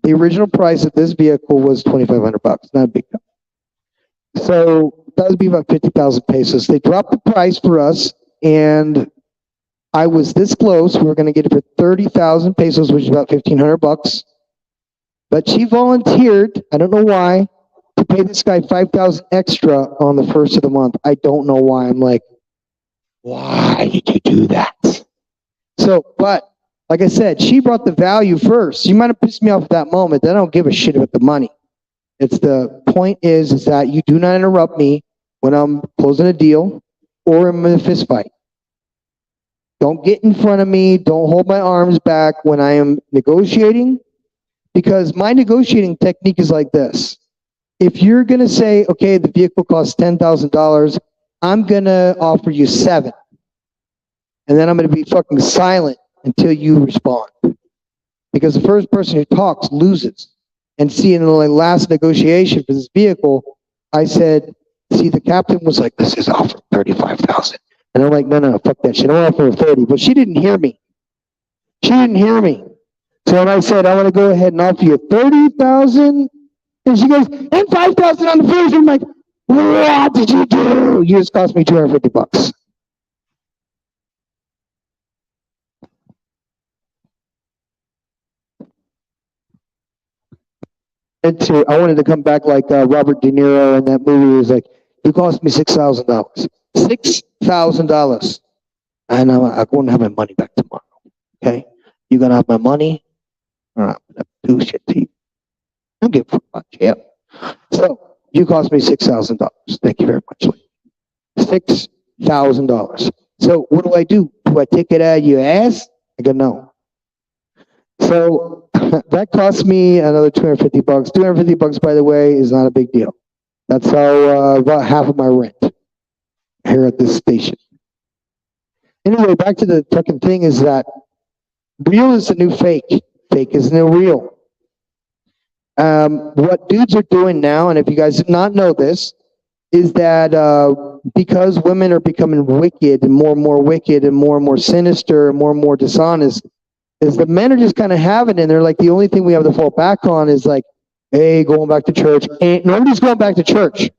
A: The original price of this vehicle was $2,500. Not a big deal. So that would be about 50,000 pesos. They dropped the price for us, and I was this close. We were going to get it for 30,000 pesos, which is about $1,500. But she volunteered, I don't know why, to pay this guy 5,000 extra on the first of the month. I don't know why. I'm like, why did you do that? So, but like I said, she brought the value first. You might have pissed me off at that moment. I don't give a shit about the money. It's the point is that you do not interrupt me when I'm closing a deal or I'm in a fist fight. Don't get in front of me. Don't hold my arms back when I am negotiating, because my negotiating technique is like this. If you're going to say, okay, the vehicle costs $10,000, I'm going to offer you $7,000. And then I'm going to be fucking silent until you respond. Because the first person who talks loses. And see, in the last negotiation for this vehicle, I said, see, the captain was like, this is offered $35,000. And I'm like, no, fuck that shit. I'm offering 30. But she didn't hear me. She didn't hear me. So when I said, I want to go ahead and offer you 30,000, and she goes, and 5,000 on the first. I'm like, what did you do? You just cost me $250. And I wanted to come back like Robert De Niro in that movie. He was like, you cost me $6,000. $6,000. And I'm going to have my money back tomorrow. Okay? You're going to have my money, or I'm going to do shit to you. I don't give a fuck about jail. So, you cost me $6,000. Thank you very much. $1,000. So what do? Do I take it out of your ass? I go, no. So that cost me another $250. $250, by the way, is not a big deal. That's how about half of my rent here at this station. Anyway, back to the fucking thing is that real is the new fake. Fake is the new real. What dudes are doing now, and if you guys did not know this, is that because women are becoming wicked and more wicked and more sinister and more dishonest, is the men are just kind of having it, and they're like, the only thing we have to fall back on is like, hey, going back to church. And nobody's going back to church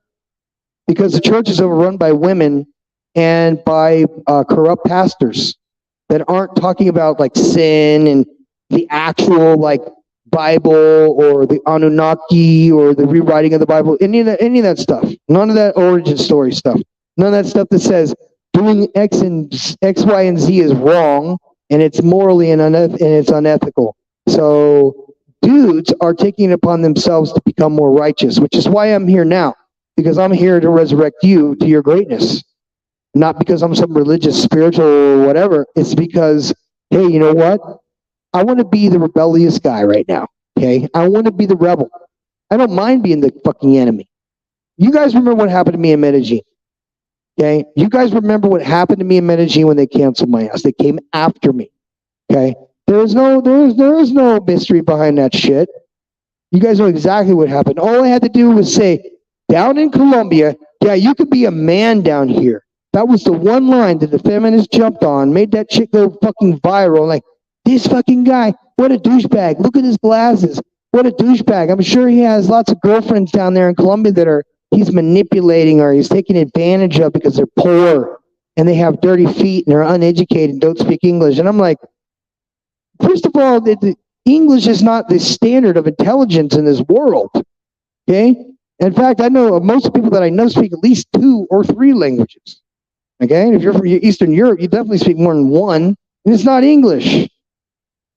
A: because the church is overrun by women and by corrupt pastors that aren't talking about like sin and the actual like Bible or the Anunnaki or the rewriting of the Bible, any of that stuff. None of that origin story stuff. None of that stuff that says doing X, Y, and Z is wrong and it's morally and it's unethical. So dudes are taking it upon themselves to become more righteous, which is why I'm here now, because I'm here to resurrect you to your greatness. Not because I'm some religious, spiritual, or whatever. It's because, hey, you know what? I want to be the rebellious guy right now, okay? I want to be the rebel. I don't mind being the fucking enemy. You guys remember what happened to me in Medellin, okay? You guys remember what happened to me in Medellin when they canceled my ass. They came after me, okay? There is no mystery behind that shit. You guys know exactly what happened. All I had to do was say, down in Colombia, yeah, you could be a man down here. That was the one line that the feminists jumped on, made that shit go fucking viral. Like, this fucking guy, what a douchebag. Look at his glasses. What a douchebag. I'm sure he has lots of girlfriends down there in Colombia that he's manipulating or he's taking advantage of because they're poor and they have dirty feet and they're uneducated and don't speak English. And I'm like, first of all, the English is not the standard of intelligence in this world. Okay? In fact, I know most people that I know speak at least 2 or 3 languages. Okay? And if you're from Eastern Europe, you definitely speak more than 1, and it's not English.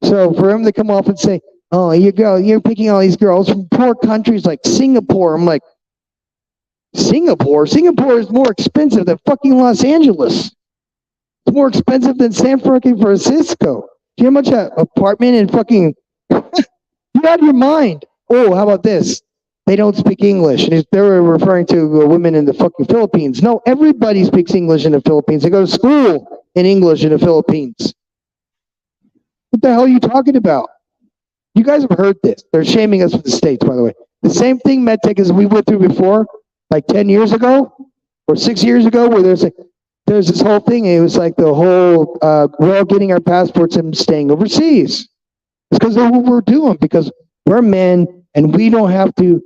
A: So for him to come off and say, oh, you're picking all these girls from poor countries like Singapore. I'm like, Singapore? Singapore is more expensive than fucking Los Angeles. It's more expensive than San Francisco. Do you know how much an apartment in fucking... You're out of your mind. Oh, how about this? They don't speak English. And they were referring to women in the fucking Philippines. No, everybody speaks English in the Philippines. They go to school in English in the Philippines. What the hell are you talking about? You guys have heard this. They're shaming us for the States, by the way. The same thing, MedTech, as we went through before, like 10 years ago or 6 years ago, where there's this whole thing. It was like the whole, we're all getting our passports and staying overseas. It's because of what we're doing, because we're men and we don't have to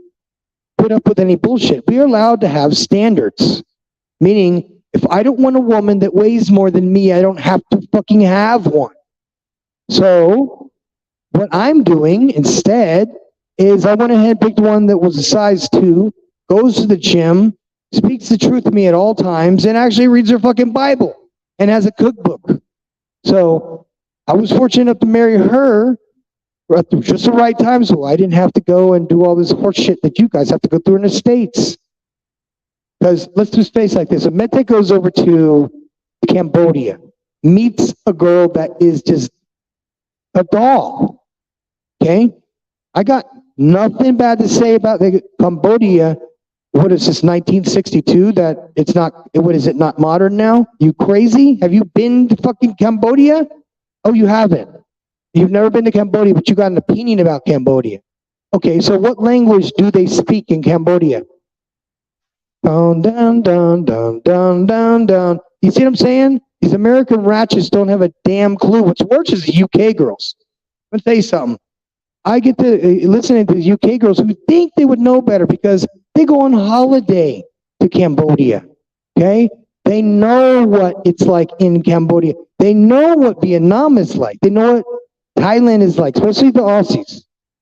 A: put up with any bullshit. We are allowed to have standards. Meaning, if I don't want a woman that weighs more than me, I don't have to fucking have one. So, what I'm doing instead is I went ahead and picked one that was a size 2, goes to the gym, speaks the truth to me at all times, and actually reads her fucking Bible and has a cookbook. So, I was fortunate enough to marry her at just the right time, so I didn't have to go and do all this horse shit that you guys have to go through in the States. Because let's just face like this. A Mete goes over to Cambodia, meets a girl that is just a doll. Okay? I got nothing bad to say about Cambodia. What is this, 1962? That it's not, what is it, not modern now? You crazy? Have you been to fucking Cambodia? Oh, you haven't. You've never been to Cambodia, but you got an opinion about Cambodia. Okay, so what language do they speak in Cambodia? Down, down, down, down, down, down, down. You see what I'm saying? These American ratchets don't have a damn clue. What's worse is the UK girls. Let me tell you something. I get to listening to the UK girls who think they would know better because they go on holiday to Cambodia. Okay? They know what it's like in Cambodia. They know what Vietnam is like. They know what Thailand is like, especially the Aussies.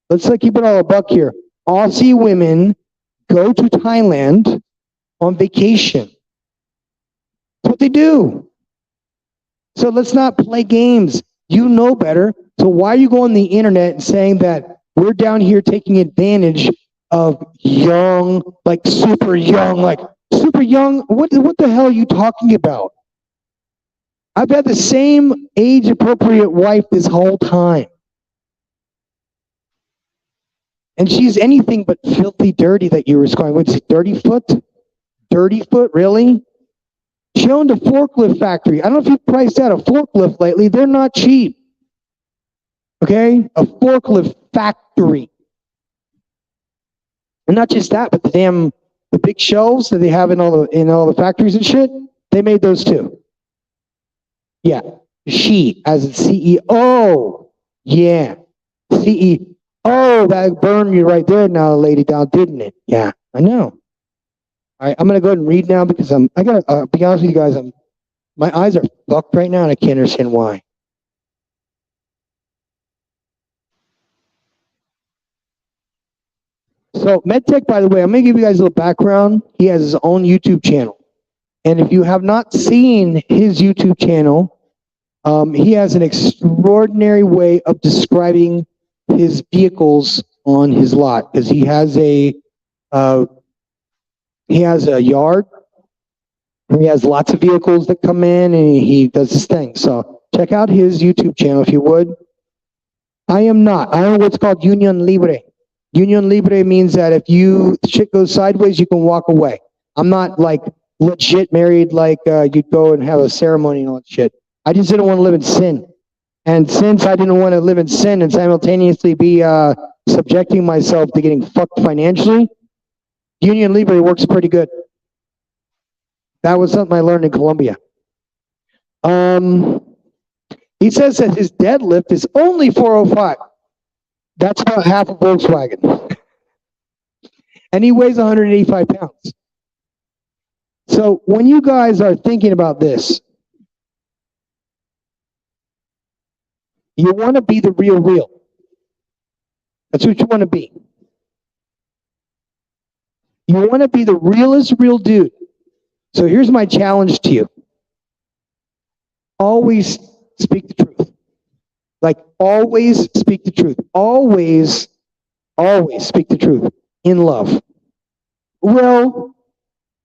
A: Let's keep it all a buck here. Aussie women go to Thailand on vacation. That's what they do. So let's not play games. You know better. So why are you going on the internet and saying that we're down here taking advantage of young, like super young, like Super young. What the hell are you talking about? I've had the same age-appropriate wife this whole time. And she's anything but filthy dirty that you were scoring. What's it, Dirty Foot? Dirty Foot, really? She owned a forklift factory. I don't know if you've priced out a forklift lately. They're not cheap. Okay? A forklift factory. And not just that, but the big shelves that they have in all the factories and shit, they made those too. Yeah. She, as a CEO. Yeah. CEO. Oh, that burned you right there now, lady down, didn't it? Yeah, I know. All right, I'm going to go ahead and read now because I got to be honest with you guys. My eyes are fucked right now and I can't understand why. So MedTech, by the way, I'm going to give you guys a little background. He has his own YouTube channel. And if you have not seen his YouTube channel, he has an extraordinary way of describing his vehicles on his lot, because he has a yard, and he has lots of vehicles that come in, and he does his thing. So check out his YouTube channel if you would. I am what's called union libre. Union libre means that if shit goes sideways, you can walk away. I'm not like legit married, like you'd go and have a ceremony and all that shit. I just didn't want to live in sin. And since I didn't want to live in sin and simultaneously be subjecting myself to getting fucked financially, Union Libre works pretty good. That was something I learned in Colombia. He says that his deadlift is only 405. That's about half a Volkswagen. And he weighs 185 pounds. So when you guys are thinking about this, you want to be the real. That's what you want to be. You want to be the realest real dude. So here's my challenge to you. Always speak the truth. Like, always speak the truth. Always speak the truth in love. Well,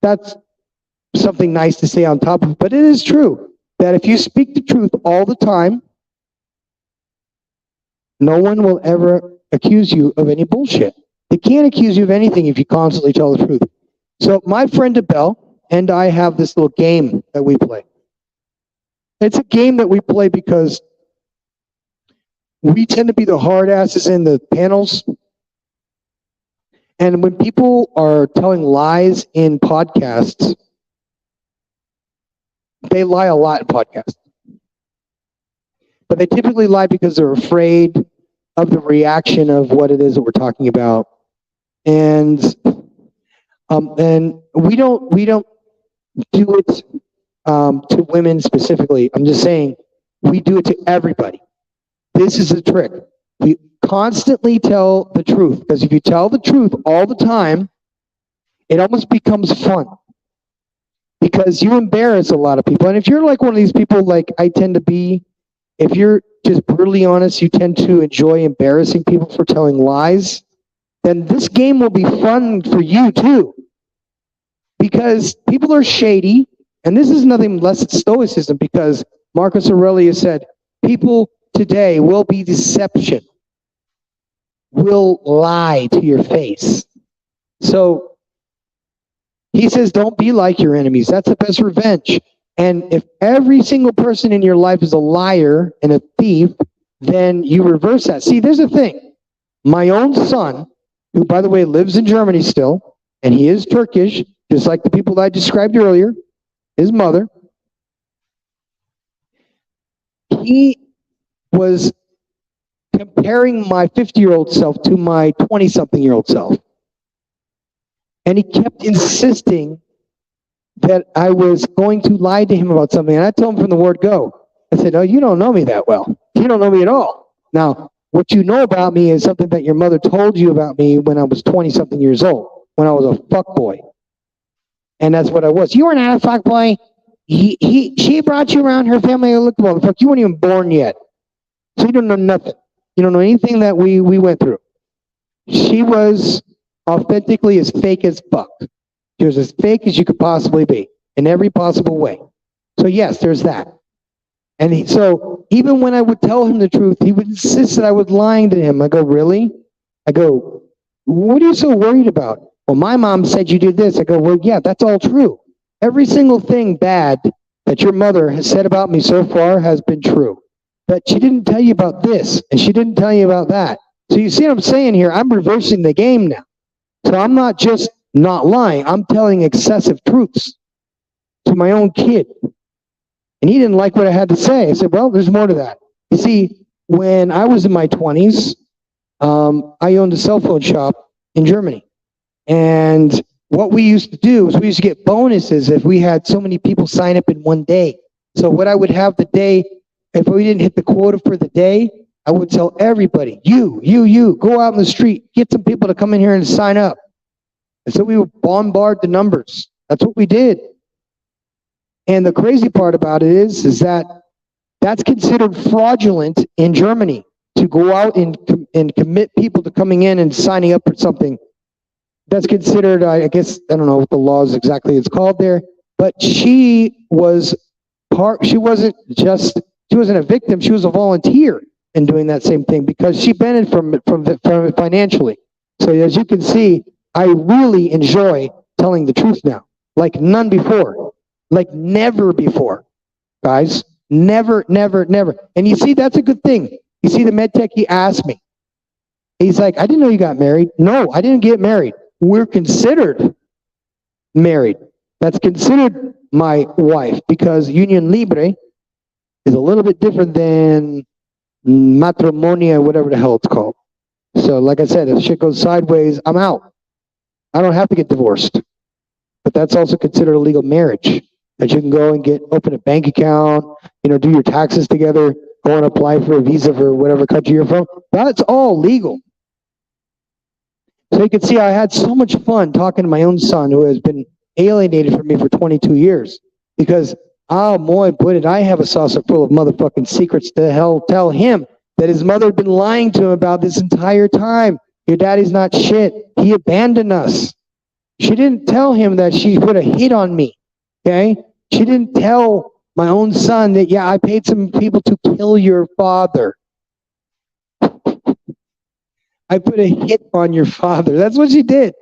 A: that's something nice to say on top of it, but it is true that if you speak the truth all the time, no one will ever accuse you of any bullshit. They can't accuse you of anything if you constantly tell the truth. So my friend Abel and I have this little game that we play. It's a game that we play because we tend to be the hard asses in the panels. And when people are telling lies in podcasts, they lie a lot in podcasts. But they typically lie because they're afraid of the reaction of what it is that we're talking about. And we don't do it to women specifically. I'm just saying we do it to everybody. This is the trick. We constantly tell the truth, because if you tell the truth all the time, it almost becomes fun, because you embarrass a lot of people. And if you're like one of these people like I tend to be, if you're just brutally honest, you tend to enjoy embarrassing people for telling lies, then this game will be fun for you too. Because people are shady, and this is nothing less than stoicism, because Marcus Aurelius said, people today will be deception, will lie to your face. So he says, don't be like your enemies. That's the best revenge. And if every single person in your life is a liar and a thief, then you reverse that. See, there's a thing. My own son, who, by the way, lives in Germany still, and he is Turkish, just like the people that I described earlier, his mother, he was comparing my 50-year-old self to my 20-something-year-old self. And he kept insisting that I was going to lie to him about something. And I told him from the word go. I said, oh, you don't know me that well. You don't know me at all. Now, what you know about me is something that your mother told you about me when I was 20-something years old, when I was a fuckboy. And that's what I was. You were not a fuckboy. She brought you around her family. Look, well, fuck, you weren't even born yet. So you don't know nothing. You don't know anything that we went through. She was authentically as fake as fuck. She was as fake as you could possibly be in every possible way. So yes, there's that. And so even when I would tell him the truth, he would insist that I was lying to him. I go, really? I go, what are you so worried about? Well, my mom said you did this. I go, well, yeah, that's all true. Every single thing bad that your mother has said about me so far has been true. But she didn't tell you about this, and she didn't tell you about that. So you see what I'm saying here? I'm reversing the game now. So I'm not just not lying. I'm telling excessive truths to my own kid. And he didn't like what I had to say. I said, well, there's more to that. You see, when I was in my 20s, I owned a cell phone shop in Germany. And what we used to do is we used to get bonuses if we had so many people sign up in one day. So what I would have the day, if we didn't hit the quota for the day, I would tell everybody, you, go out in the street, get some people to come in here and sign up. And so we would bombard the numbers. That's what we did. And the crazy part about it is that that's considered fraudulent in Germany, to go out and commit people to coming in and signing up for something. That's considered, I guess, I don't know what the laws exactly it's called there, but she wasn't a victim, she was a volunteer in doing that same thing because she benefited from it financially. So as you can see, I really enjoy telling the truth now, like none before. Like never before, guys. Never. And you see, that's a good thing. You see, the med tech, he asked me. He's like, I didn't know you got married. No, I didn't get married. We're considered married. That's considered my wife because union libre is a little bit different than matrimonia, whatever the hell it's called. So like I said, if shit goes sideways, I'm out. I don't have to get divorced. But that's also considered a legal marriage. That you can go and open a bank account, do your taxes together, go and apply for a visa for whatever country you're from. That's all legal. So you can see I had so much fun talking to my own son who has been alienated from me for 22 years. Because, oh boy, did I have a saucer full of motherfucking secrets to tell him that his mother had been lying to him about this entire time. Your daddy's not shit. He abandoned us. She didn't tell him that she put a hit on me. Okay? She didn't tell my own son that, yeah, I paid some people to kill your father. I put a hit on your father. That's what she did.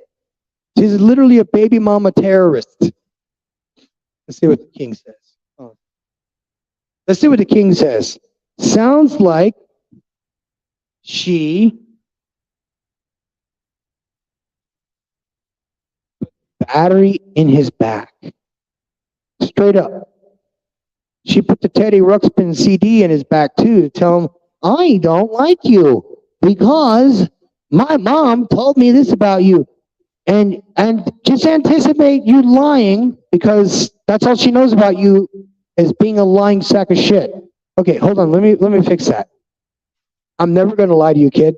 A: She's literally a baby mama terrorist. Let's see what the king says. Oh. Let's see what the king says. Sounds like she put battery in his back. Straight up. She put the Teddy Ruxpin CD in his back too to tell him, I don't like you because my mom told me this about you. And just anticipate you lying because that's all she knows about you is being a lying sack of shit. Okay, hold on. Let me fix that. I'm never going to lie to you, kid.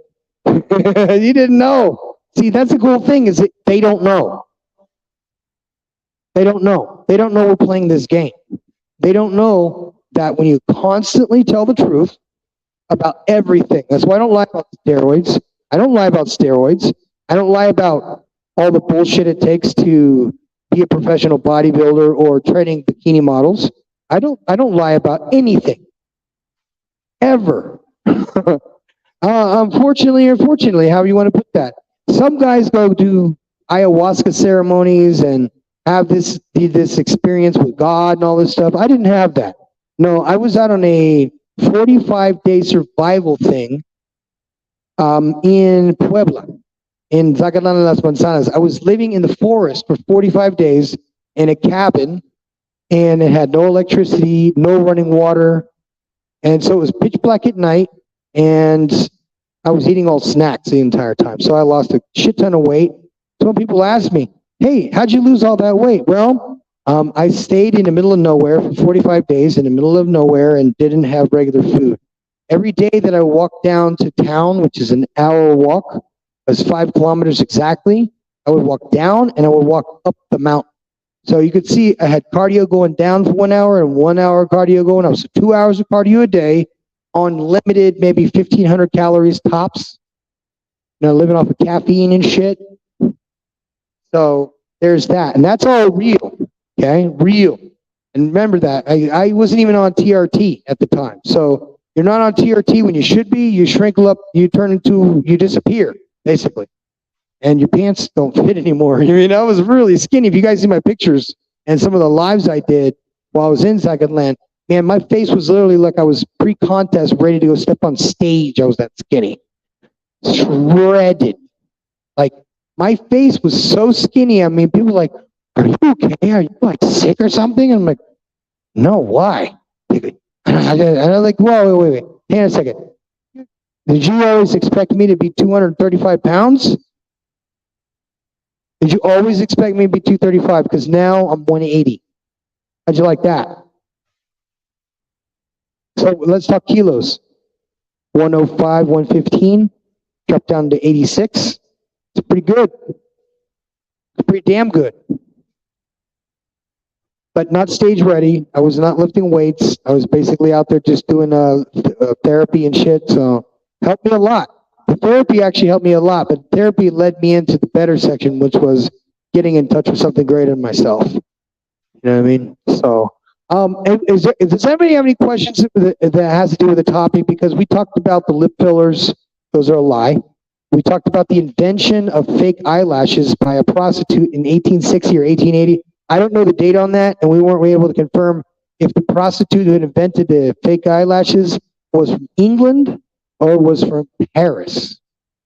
A: You didn't know. See, that's the cool thing is that they don't know. They don't know. They don't know we're playing this game. They don't know that when you constantly tell the truth about everything. That's why I don't lie about steroids. I don't lie about steroids. I don't lie about all the bullshit it takes to be a professional bodybuilder or training bikini models. I don't lie about anything. Ever. Unfortunately or fortunately, however you want to put that. Some guys go do ayahuasca ceremonies and have this experience with God and all this stuff. I didn't have that. No, I was out on a 45-day survival thing in Puebla, in Zacatlan de las Manzanas. I was living in the forest for 45 days in a cabin, and it had no electricity, no running water, and so it was pitch black at night, and I was eating all snacks the entire time. So I lost a shit ton of weight. Some people ask me, hey, how'd you lose all that weight? Well, I stayed in the middle of nowhere for 45 days in the middle of nowhere and didn't have regular food. Every day that I walked down to town, which is an hour walk, it was 5 kilometers exactly, I would walk down and I would walk up the mountain. So you could see I had cardio going down for 1 hour and 1 hour cardio going up. So 2 hours of cardio a day on limited, maybe 1,500 calories tops. Living off of caffeine and shit. So there's that. And that's all real, okay? Real. And remember that. I wasn't even on TRT at the time. So you're not on TRT when you should be. You shrinkle up, you disappear, basically. And your pants don't fit anymore. I mean, I was really skinny. If you guys see my pictures and some of the lives I did while I was in Second Land, man, my face was literally like I was pre-contest ready to go step on stage. I was that skinny. Shredded. Like, my face was so skinny. I mean, people were like, are you okay? Are you like sick or something? And I'm like, no, why? And I'm like, whoa, wait. Hang on a second. Did you always expect me to be 235 pounds? Did you always expect me to be 235? Because now I'm 180. How'd you like that? So let's talk kilos. 105, 115, dropped down to 86. It's pretty good. It's pretty damn good. But not stage ready. I was not lifting weights. I was basically out there just doing therapy and shit. So helped me a lot. The therapy actually helped me a lot, but therapy led me into the better section, which was getting in touch with something greater than myself. You know what I mean? So, does anybody have any questions that has to do with the topic? Because we talked about the lip fillers. Those are a lie. We talked about the invention of fake eyelashes by a prostitute in 1860 or 1880. I don't know the date on that, and we weren't able to confirm if the prostitute who had invented the fake eyelashes was from England or was from Paris.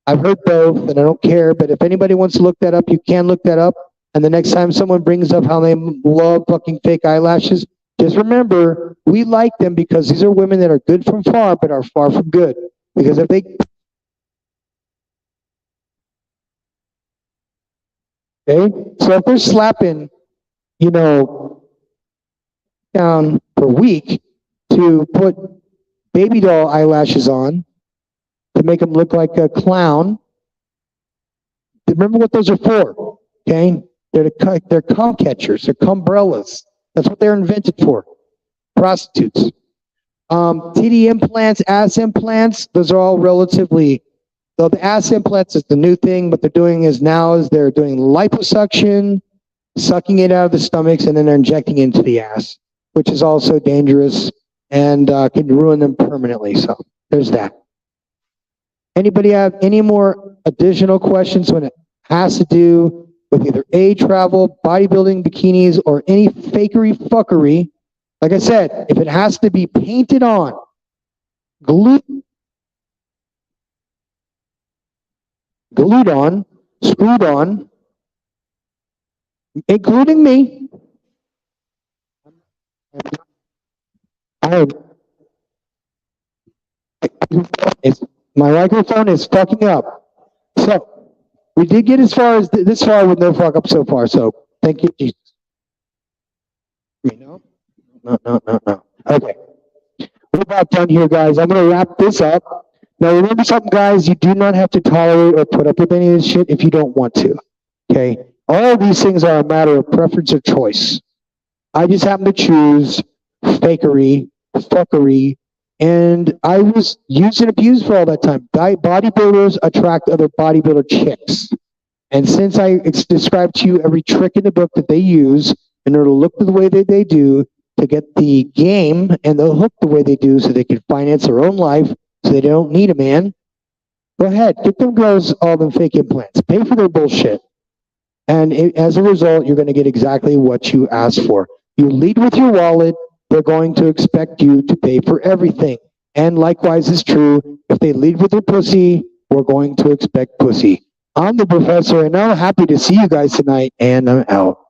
A: I've heard both, and I don't care, but if anybody wants to look that up, you can look that up. And the next time someone brings up how they love fucking fake eyelashes, just remember, we like them because these are women that are good from far, but are far from good. Because if they... Okay? So if they're slapping, you know, down per week to put baby doll eyelashes on, to make them look like a clown. Remember what those are for, okay? They're cum catchers, they're cumbrellas. That's what they're invented for, prostitutes. TD implants, ass implants, those are all relatively, though the ass implants is the new thing, what they're doing is they're doing liposuction, sucking it out of the stomachs, and then they're injecting it into the ass, which is also dangerous and can ruin them permanently. So there's that. Anybody have any more additional questions when it has to do with either travel, bodybuilding, bikinis, or any fakery fuckery? Like I said, if it has to be painted on, glued on, screwed on, including me, my microphone is fucking up. So, we did get as far as this far with no fuck up so far, so thank you, Jesus. No. Okay. We're about done here, guys. I'm going to wrap this up. Now, remember something, guys. You do not have to tolerate or put up with any of this shit if you don't want to. Okay? All of these things are a matter of preference or choice. I just happen to choose fakery, fuckery, and I was used and abused for all that time. Bodybuilders attract other bodybuilder chicks. And since I described to you every trick in the book that they use in order to look the way that they do, to get the game and the hook the way they do so they can finance their own life so they don't need a man, go ahead. Get them girls all them fake implants. Pay for their bullshit. And as a result, you're going to get exactly what you asked for. You lead with your wallet, they're going to expect you to pay for everything. And likewise is true, if they lead with their pussy, we're going to expect pussy. I'm the professor, and I'm happy to see you guys tonight, and I'm out.